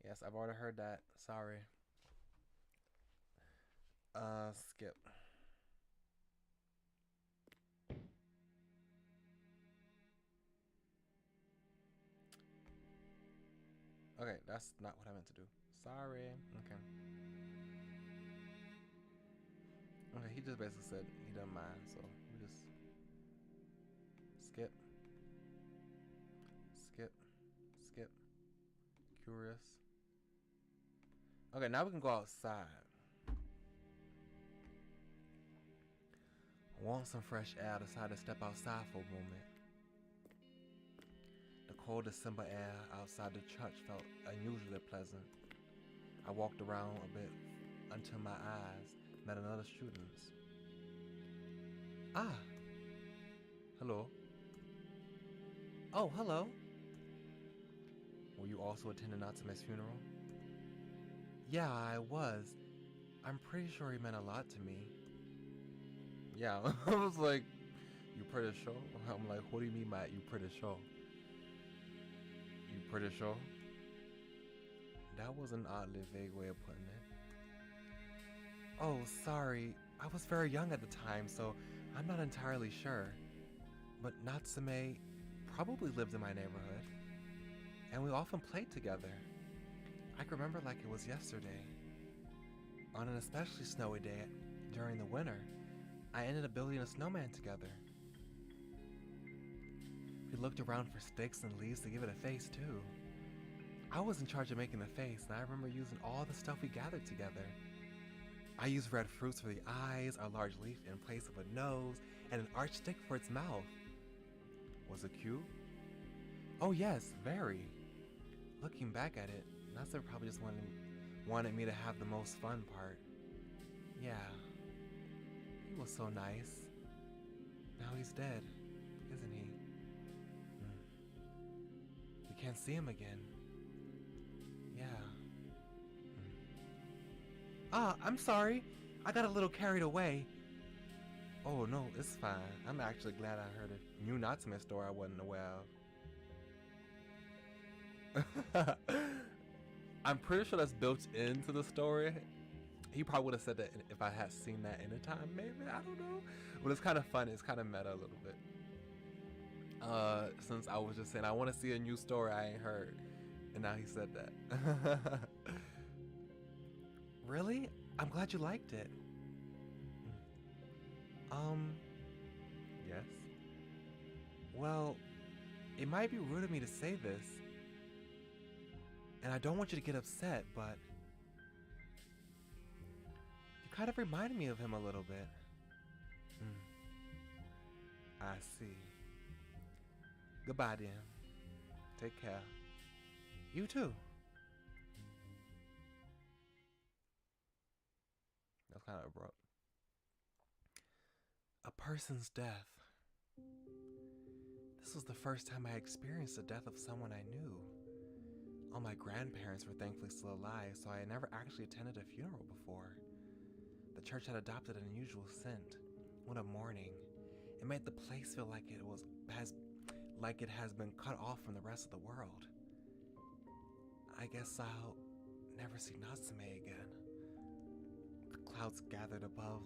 Yes, I've already heard that. Sorry. Skip. Okay, that's not what I meant to do. Sorry. Okay. Okay, he just basically said he doesn't mind, so we just skip, skip, skip. Curious. Okay, now we can go outside. Want some fresh air, decided to step outside for a moment. The cold December air outside the church felt unusually pleasant. I walked around a bit until my eyes met another student's. Ah, hello. Oh, hello. Were you also attending Natsume's funeral? Yeah, I was. I'm pretty sure he meant a lot to me. Yeah, I was like, you pretty sure? I'm like, what do you mean by you pretty sure? You pretty sure? That was an oddly vague way of putting it. Oh, sorry. I was very young at the time, so I'm not entirely sure. But Natsume probably lived in my neighborhood. And we often played together. I can remember like it was yesterday. On an especially snowy day during the winter, I ended up building a snowman together. We looked around for sticks and leaves to give it a face too. I was in charge of making the face, and I remember using all the stuff we gathered together. I used red fruits for the eyes, a large leaf in place of a nose, and an arched stick for its mouth. Was it cute? Oh yes, very. Looking back at it, Natsume probably just wanted me to have the most fun part. Yeah. He was so nice. Now he's dead, isn't he? We can't see him again. Yeah. Ah, I'm sorry. I got a little carried away. Oh no, it's fine. I'm actually glad I heard a new Natsume story I wasn't aware of. I'm pretty sure that's built into the story. He probably would have said that if I had seen that in a time, maybe. I don't know. But it's kind of funny. It's kind of meta a little bit. Since I was just saying, I want to see a new story I ain't heard. And now he said that. Really? I'm glad you liked it. Yes? Well, it might be rude of me to say this. And I don't want you to get upset, but you kind of reminded me of him a little bit. I see. Goodbye, then. Take care. You too. That's kind of abrupt. A person's death. This was the first time I experienced the death of someone I knew. All my grandparents were thankfully still alive, so I had never actually attended a funeral before. The church had adopted an unusual scent. What a morning. It made the place feel like it has been cut off from the rest of the world. I guess I'll never see Natsume again. The clouds gathered above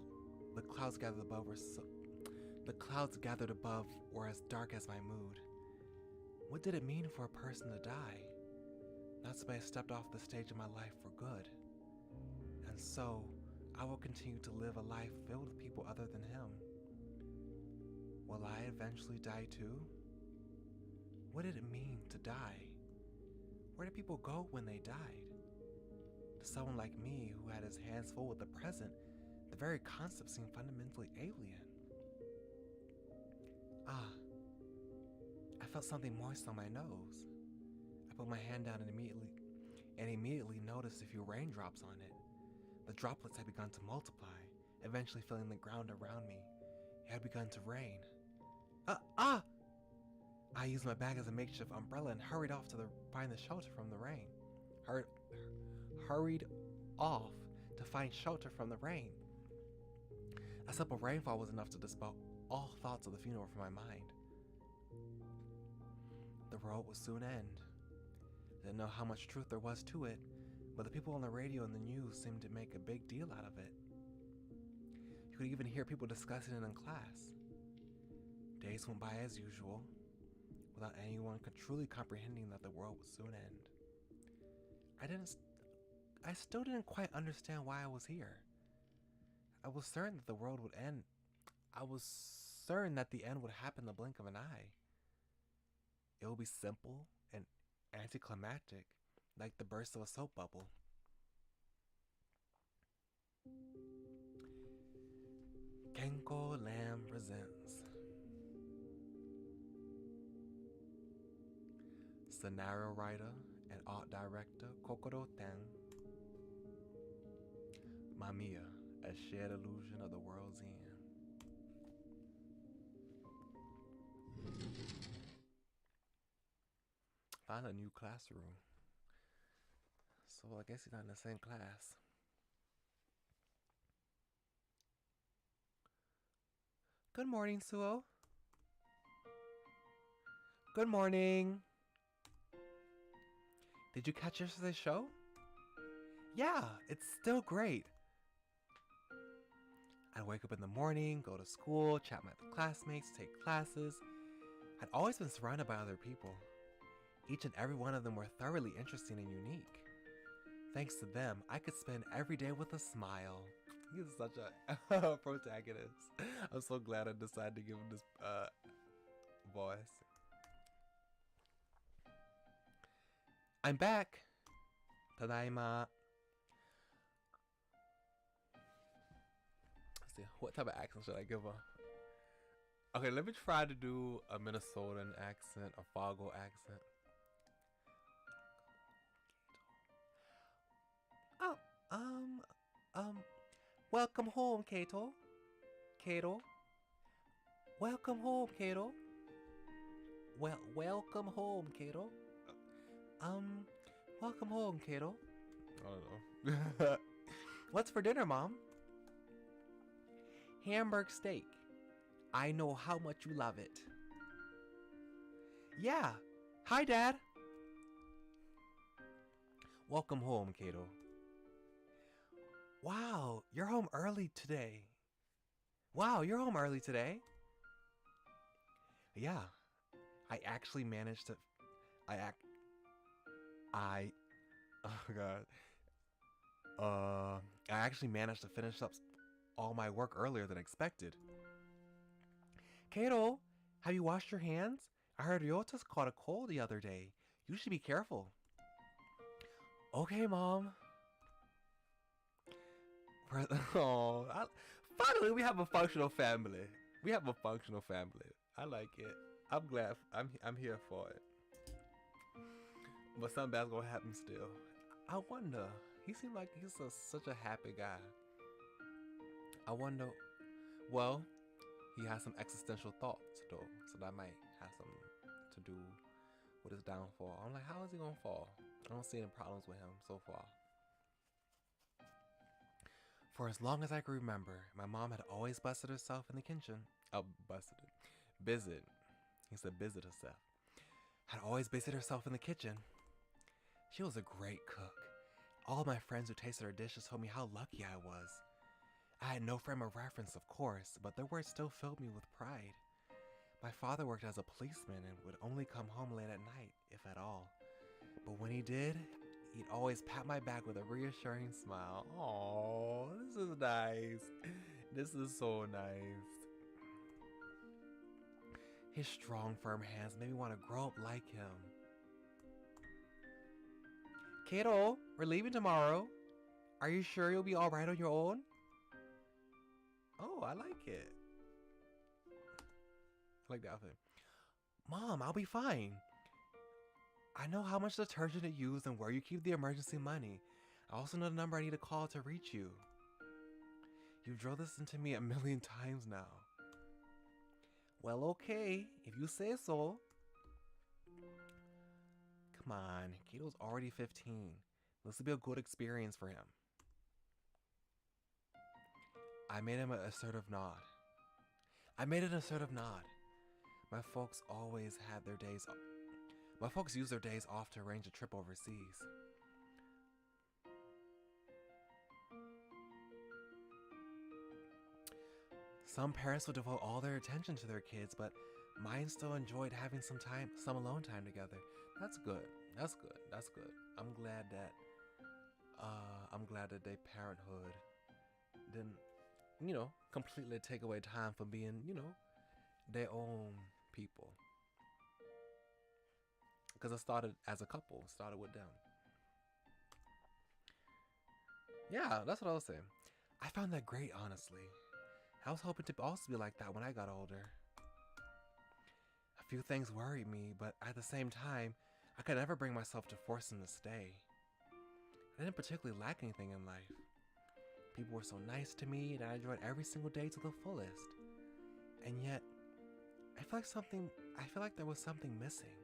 were as dark as my mood. What did it mean for a person to die? Natsume stepped off the stage of my life for good. And so, I will continue to live a life filled with people other than him. Will I eventually die too? What did it mean to die? Where did people go when they died? To someone like me who had his hands full with the present, the very concept seemed fundamentally alien. Ah, I felt something moist on my nose. I put my hand down and immediately noticed a few raindrops on it. The droplets had begun to multiply, eventually filling the ground around me. It had begun to rain. I used my bag as a makeshift umbrella and hurried off to find the shelter from the rain. Hurried off to find shelter from the rain. A simple rainfall was enough to dispel all thoughts of the funeral from my mind. the world would soon end. Didn't know how much truth there was to it, but the people on the radio and the news seemed to make a big deal out of it. You could even hear people discussing it in class. Days went by as usual, without anyone truly comprehending that the world would soon end. I still didn't quite understand why I was here. I was certain that the world would end. I was certain that the end would happen in the blink of an eye. It would be simple and anticlimactic, like the burst of a soap bubble. Kenko Lamb presents scenario writer and art director Kokoro Ten. Mamiya, a shared illusion of the world's end. Find a new classroom. So I guess he's not in the same class. Good morning, Suo. Good morning. Did you catch yesterday's show? Yeah, it's still great. I'd wake up in the morning, go to school, chat with my classmates, take classes. I'd always been surrounded by other people. Each and every one of them were thoroughly interesting and unique. Thanks to them, I could spend every day with a smile. He's such a protagonist. I'm so glad I decided to give him this voice. I'm back. Tadaima. Let's see, what type of accent should I give her? Okay, let me try to do a Minnesotan accent, a Fargo accent. Oh, welcome home, Kato. Kato. Welcome home, Kato. Welcome home, Kato. Welcome home, Kato. I don't know. What's for dinner, Mom? Hamburg steak. I know how much you love it. Yeah. Hi, Dad. Welcome home, Kato. Wow, you're home early today. Wow, you're home early today? Yeah. I actually managed to... Oh, God. I actually managed to finish up all my work earlier than expected. Kato, have you washed your hands? I heard Ryota's caught a cold the other day. You should be careful. Okay, Mom. Oh, finally we have a functional family. We have a functional family. I like it. I'm glad. I'm here for it. But something bad's gonna happen still. I wonder. He seemed like he's such a happy guy. I wonder. Well, he has some existential thoughts though, so that might have something to do with his downfall. I'm like, how is he gonna fall? I don't see any problems with him so far. For as long as I can remember, my mom had always busted herself in the kitchen. Busied. He said busied herself. Had always busied herself in the kitchen. She was a great cook. All my friends who tasted her dishes told me how lucky I was. I had no frame of reference, of course, but their words still filled me with pride. My father worked as a policeman and would only come home late at night, if at all. But when he did, he'd always pat my back with a reassuring smile. Oh, this is nice. This is so nice. His strong, firm hands made me want to grow up like him. Kato, we're leaving tomorrow. Are you sure you'll be alright on your own? Oh, I like it. I like the outfit. Mom, I'll be fine. I know how much detergent to use and where you keep the emergency money. I also know the number I need to call to reach you. You've drilled this into me a million times now. Well, okay, if you say so. Come on, Kato's already 15. This will be a good experience for him. I made him an assertive nod. My folks always had their days off. While folks use their days off to arrange a trip overseas. Some parents will devote all their attention to their kids, but mine still enjoyed having some alone time together. That's good. That's good. That's good. I'm glad that their parenthood didn't, completely take away time for being, their own people. Because it started as a couple, started with them. Yeah, that's what I was saying. I found that great, honestly. I was hoping to also be like that when I got older. A few things worried me, but at the same time, I could never bring myself to force them to stay. I didn't particularly lack anything in life. People were so nice to me, and I enjoyed every single day to the fullest. And yet, I feel like there was something missing,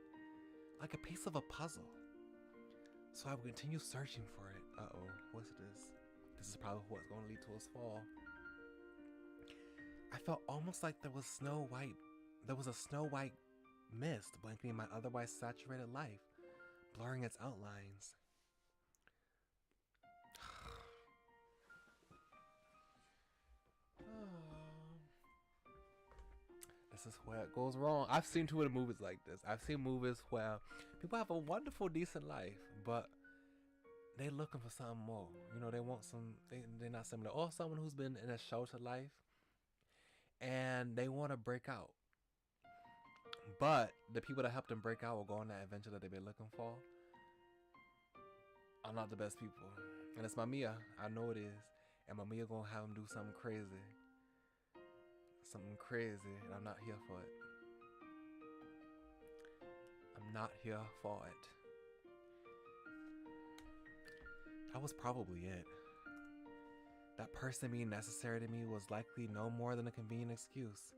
like a piece of a puzzle. So I would continue searching for it. Uh-oh, what's this? This is probably what's going to lead to his fall. I felt almost like there was a snow white mist blanketing my otherwise saturated life, blurring its outlines. This is where it goes wrong. I've seen too many movies like this. I've seen movies where people have a wonderful, decent life, but they're looking for something more. They want they're not similar. Or someone who's been in a sheltered life and they want to break out. But the people that help them break out or go on that adventure that they've been looking for are not the best people. And it's Mamiya. I know it is. And Mamiya gonna have them do something crazy. Something crazy. And I'm not here for it. I'm not here for it. That was probably it. That person being necessary to me was likely no more than a convenient excuse.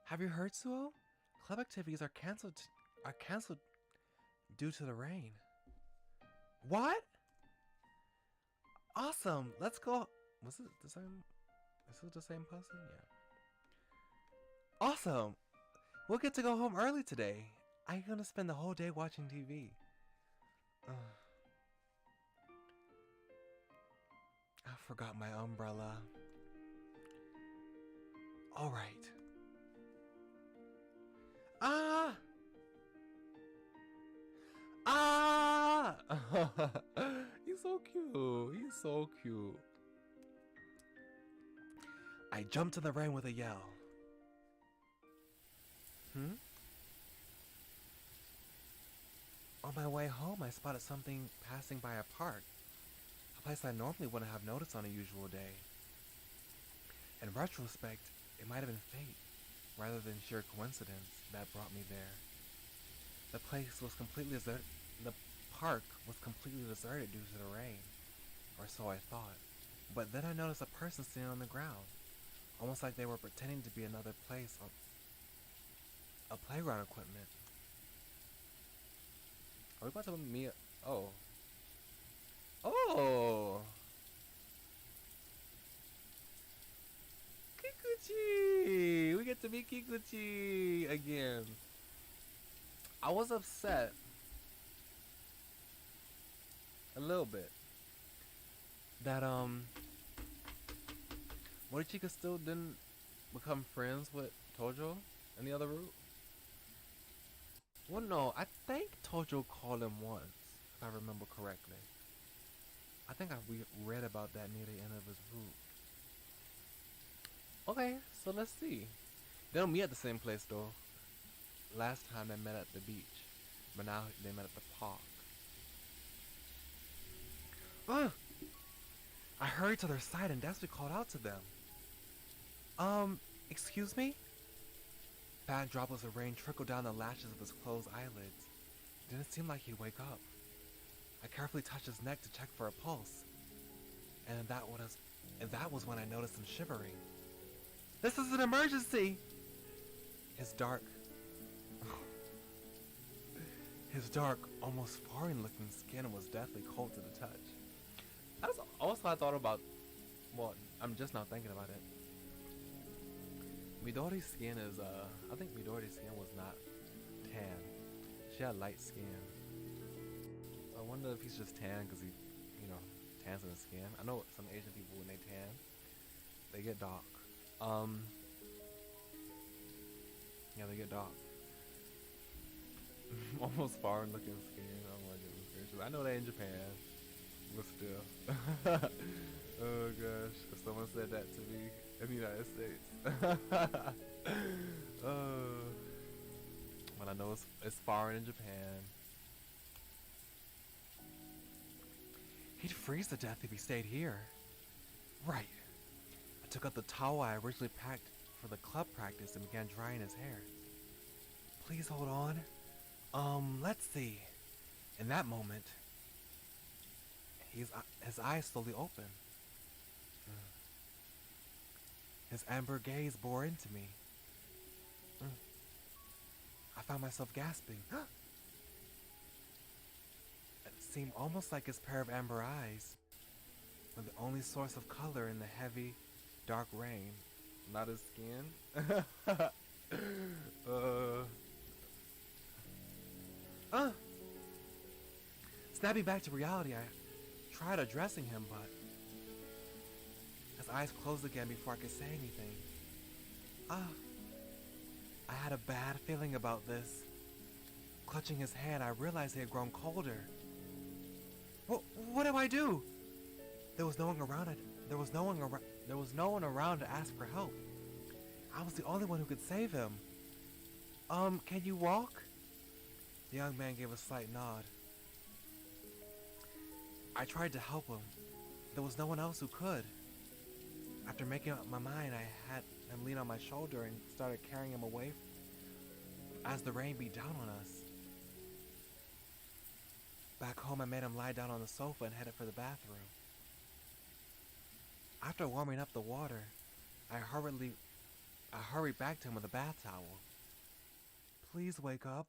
Have you heard, Suo? Club activities are canceled due to the rain. What? Awesome. Let's go. Was it the same? Is it the same person? Yeah. Awesome. We'll get to go home early today. I'm gonna spend the whole day watching TV. I forgot my umbrella. All right. He's so cute. He's so cute. I jumped in the rain with a yell. On my way home, I spotted something passing by a park, a place I normally wouldn't have noticed on a usual day. In retrospect, it might have been fate, rather than sheer coincidence, that brought me there. The place was completely deserted. The park was completely deserted due to the rain, or so I thought. But then I noticed a person sitting on the ground, almost like they were pretending to be another place on a playground equipment. Are we about to meet? Oh. Oh! Kikuchi! We get to meet Kikuchi again. I was upset. A little bit. That, Morichika still didn't become friends with Tojo in the other route. Well, no, I think Tojo called him once, if I remember correctly. I think we read about that near the end of his route. Okay, so let's see. They don't meet at the same place, though. Last time they met at the beach, but now they met at the park. I hurried to their side and desperately called out to them. Excuse me? Fat droplets of rain trickled down the lashes of his closed eyelids. It didn't seem like he'd wake up. I carefully touched his neck to check for a pulse. And that was when I noticed him shivering. This is an emergency! His dark, almost foreign-looking skin was deathly cold to the touch. That's also I thought about. Well, I'm just now thinking about it. Midori's skin is I think Midori's skin was not tan. She had light skin. So I wonder if he's just tan because he, you know, tans in his skin. I know some Asian people when they tan, they get dark. Yeah, they get dark. Almost foreign looking skin. Oh my goodness gracious. I know they in Japan, but still. Oh gosh, if someone said that to me in the United States. But I know it's foreign in Japan. He'd freeze to death if he stayed here. Right. I took out the towel I originally packed for the club practice and began drying his hair. Please hold on. Let's see. In that moment, his eyes slowly opened. His amber gaze bore into me. I found myself gasping. It seemed almost like his pair of amber eyes were the only source of color in the heavy, dark rain. Not his skin. Snapping back to reality, I tried addressing him, but his eyes closed again before I could say anything. I had a bad feeling about this. Clutching his hand, I realized he had grown colder. What do I do? There was no one around. There was no one around to ask for help. I was the only one who could save him. Can you walk? The young man gave a slight nod. I tried to help him. There was no one else who could. After making up my mind, I had him lean on my shoulder and started carrying him away as the rain beat down on us. Back home, I made him lie down on the sofa and headed for the bathroom. After warming up the water, I hurried back to him with a bath towel. Please wake up.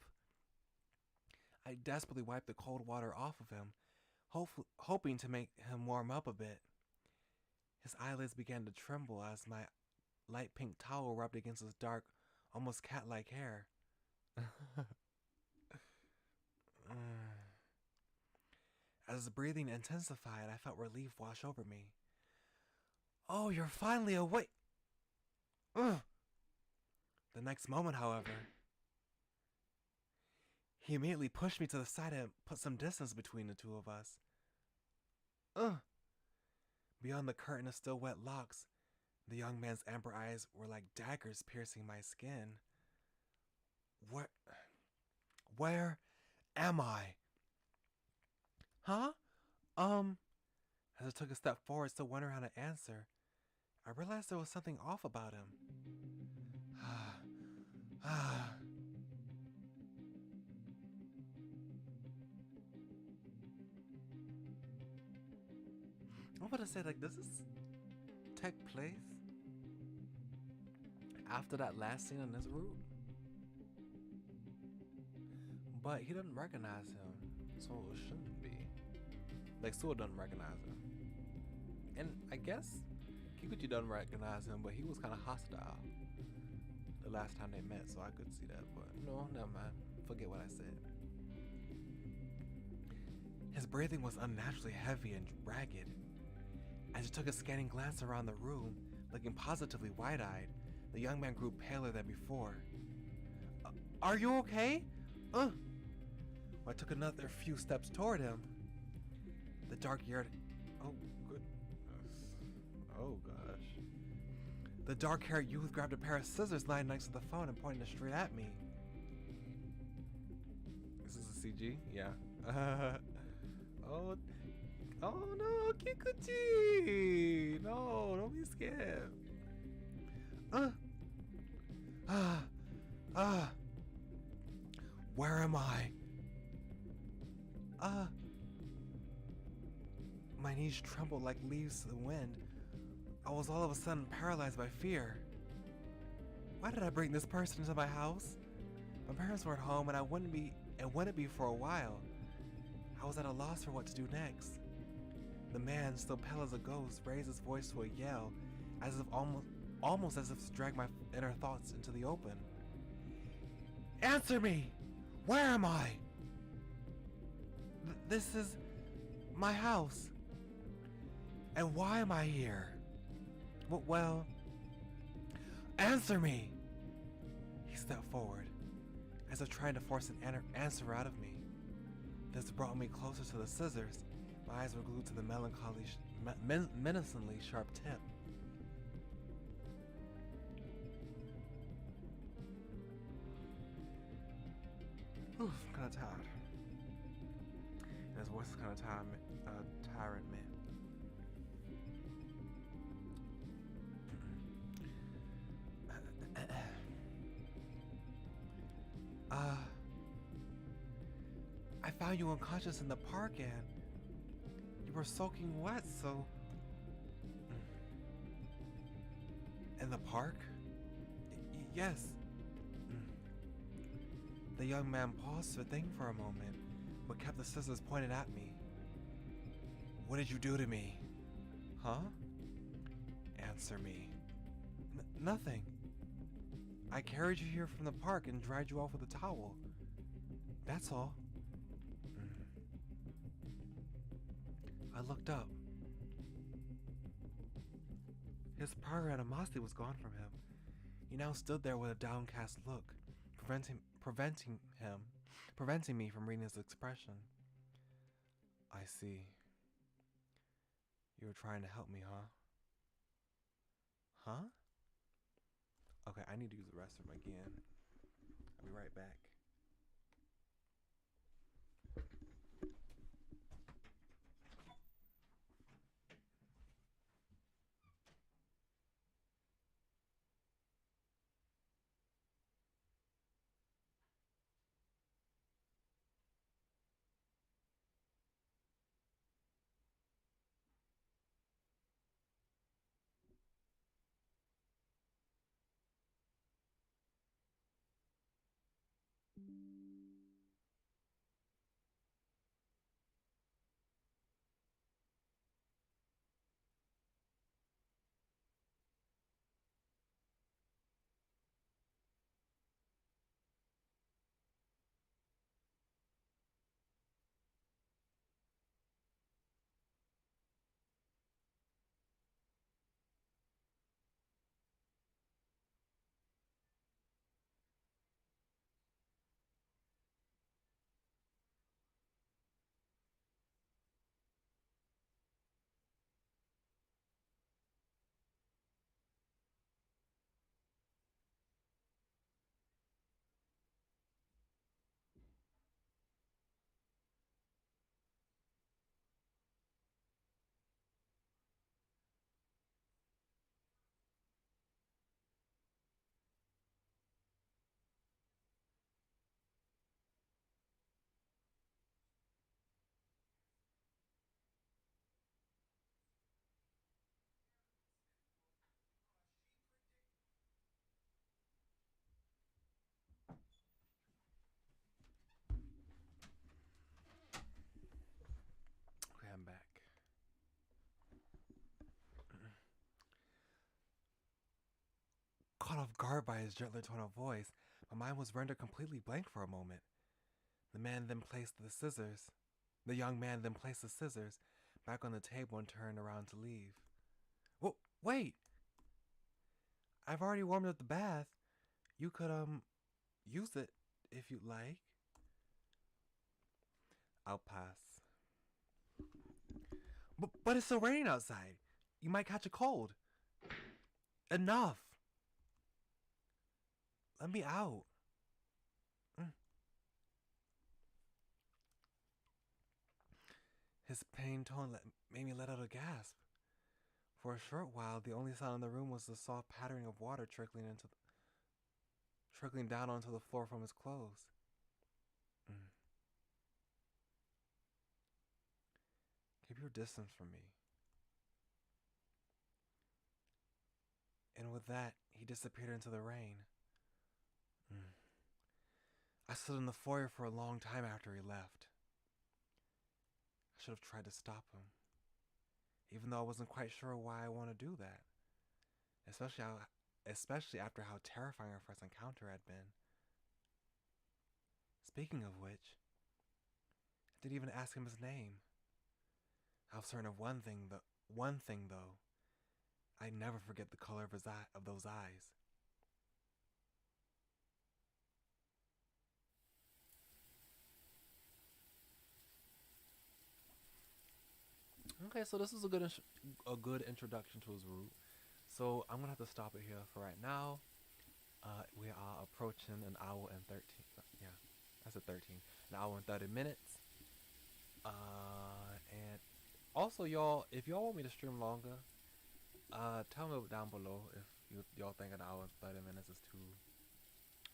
I desperately wiped the cold water off of him, hoping to make him warm up a bit. His eyelids began to tremble as my light pink towel rubbed against his dark, almost cat-like hair. As his breathing intensified, I felt relief wash over me. Oh, you're finally awake! The next moment, however, he immediately pushed me to the side and put some distance between the two of us. Beyond the curtain of still wet locks, the young man's amber eyes were like daggers piercing my skin. Where am I? Huh? As I took a step forward, still wondering how to answer, I realized there was something off about him. I'm about to say, like, does this take place after that last scene on this route? But he doesn't recognize him, so it shouldn't be. Like, Sua doesn't recognize him. And I guess Kikuchi doesn't recognize him, but he was kind of hostile the last time they met, so I could see that. But no, never mind. Forget what I said. His breathing was unnaturally heavy and ragged. As he took a scanning glance around the room, looking positively wide-eyed, the young man grew paler than before. Are you okay? I took another few steps toward him. The dark-haired... Oh, goodness. Oh, gosh. The dark-haired youth grabbed a pair of scissors lying next to the phone and pointed it straight at me. This is a CG? Yeah. Oh no, Kikuchi! No, don't be scared. Where am I? My knees trembled like leaves to the wind. I was all of a sudden paralyzed by fear. Why did I bring this person into my house? My parents weren't home and I wouldn't be for a while. I was at a loss for what to do next. The man, still pale as a ghost, raised his voice to a yell, as if almost as if to drag my inner thoughts into the open. Answer me! Where am I? This is my house. And why am I here? Well, answer me! He stepped forward, as if trying to force an answer out of me. This brought me closer to the scissors. My eyes were glued to the melancholy, menacingly sharp tip. Oof, I'm kind of tired. And his voice is kind of tiring me. I found you unconscious in the park and you were soaking wet, so... In the park? Yes. The young man paused to think for a moment, but kept the scissors pointed at me. What did you do to me? Huh? Answer me. Nothing. I carried you here from the park and dried you off with a towel. That's all. I looked up. His prior animosity was gone from him. He now stood there with a downcast look, preventing me from reading his expression. I see. You were trying to help me, huh? Huh? Okay, I need to use the restroom again. I'll be right back. Okay, I'm back. Caught off guard by his gentler tone of voice, my mind was rendered completely blank for a moment. The young man then placed the scissors back on the table and turned around to leave. Well, wait! I've already warmed up the bath. You could, use it if you'd like. I'll pass. But it's still raining outside. You might catch a cold. Enough! Let me out. His pained tone made me let out a gasp. For a short while, the only sound in the room was the soft pattering of water trickling down onto the floor from his clothes. Keep your distance from me. And with that, he disappeared into the rain. I stood in the foyer for a long time after he left. I should have tried to stop him, even though I wasn't quite sure why I want to do that. especially after how terrifying our first encounter had been. Speaking of which, I didn't even ask him his name. I was certain of one thing though. I never forget the color of those eyes. Okay, so this is a good introduction to his route. So I'm gonna have to stop it here for right now. We are approaching an hour and 13. Yeah, that's a 13. An hour and 30 minutes. And also, y'all, if y'all want me to stream longer, tell me down below if y'all think an hour and 30 minutes is too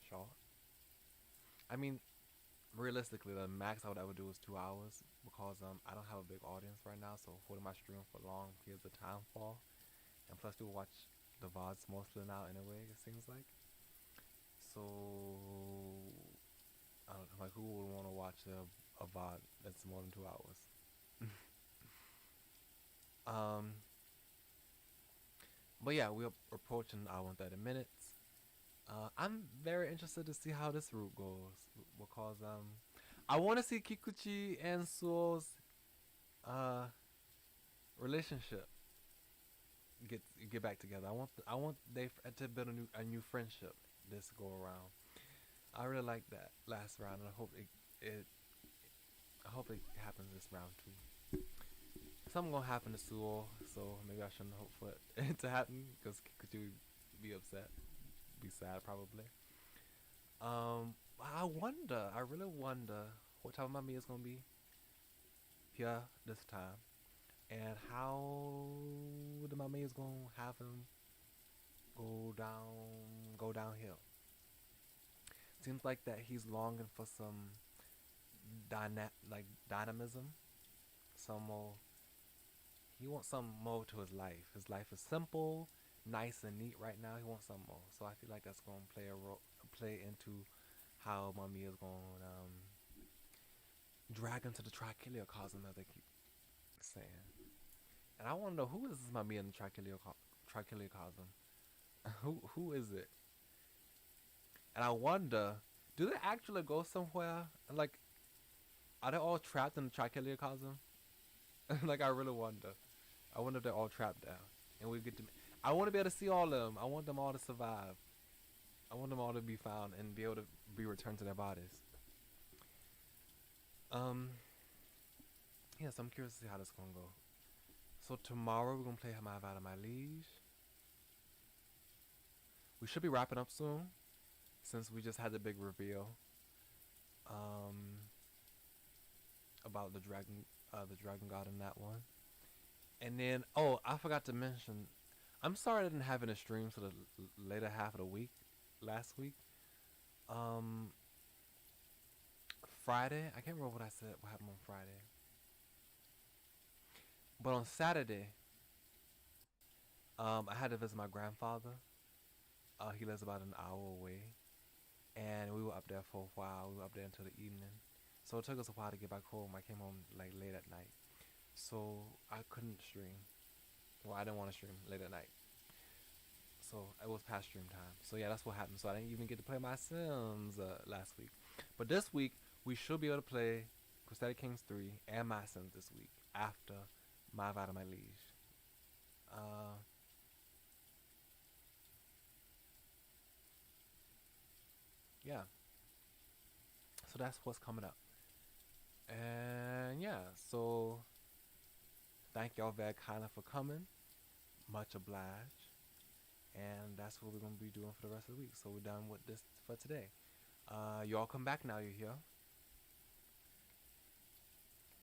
short. I mean, realistically, the max I would ever do is 2 hours because I don't have a big audience right now, so holding my stream for long periods of time fall. And plus, people watch the VODs mostly now anyway. It seems like. So, I don't know, like who would want to watch a VOD that's more than 2 hours? um, but yeah, we're approaching an hour and 30 minutes. I'm very interested to see how this route goes because I want to see Kikuchi and Suo's uh relationship get back together. I want they to build a new friendship this go around. I really like that last round, and I hope it happens this round too. Something gonna happen to Suo, so maybe I shouldn't hope for it to happen because Kikuchi would be upset, be sad probably. I really wonder what type of Mamiya is gonna be here this time, and how the Mamiya is gonna have him go downhill. Seems like that he's longing for some dynamism, some more. He wants some more to his life. His life is simple, nice and neat right now. He wants some more, so I feel like that's gonna play into how Mamiya is gonna drag into the trichiliocosm, as they keep saying. And I want to know who is this Mamiya in the trichiliocosm. Who is it? And I wonder, do they actually go somewhere? Like, are they all trapped in the trichiliocosm? Like, I really wonder. I wonder if they're all trapped down, and we get to. I want to be able to see all of them. I want them all to survive. I want them all to be found and be able to be returned to their bodies. Yes, I'm curious to see how this gonna go. So tomorrow we're gonna play My Vada My Liege. We should be wrapping up soon, since we just had the big reveal. About the dragon god in that one. And then, oh, I forgot to mention, I'm sorry I didn't have any streams for the later half of the week, last week. Friday, I can't remember what I said, what happened on Friday. But on Saturday, I had to visit my grandfather. He lives about an hour away. And we were up there for a while. We were up there until the evening. So it took us a while to get back home. I came home like late at night. So I couldn't stream. Well, I didn't want to stream late at night. So it was past stream time. So yeah, that's what happened. So I didn't even get to play my Sims last week. But this week, we should be able to play Crusader Kings 3 and my Sims this week after My Vada My Liege. Yeah. So that's what's coming up. And yeah, so thank y'all very kindly for coming. Much obliged. And that's what we're going to be doing for the rest of the week. So we're done with this for today. Y'all come back now, you're here.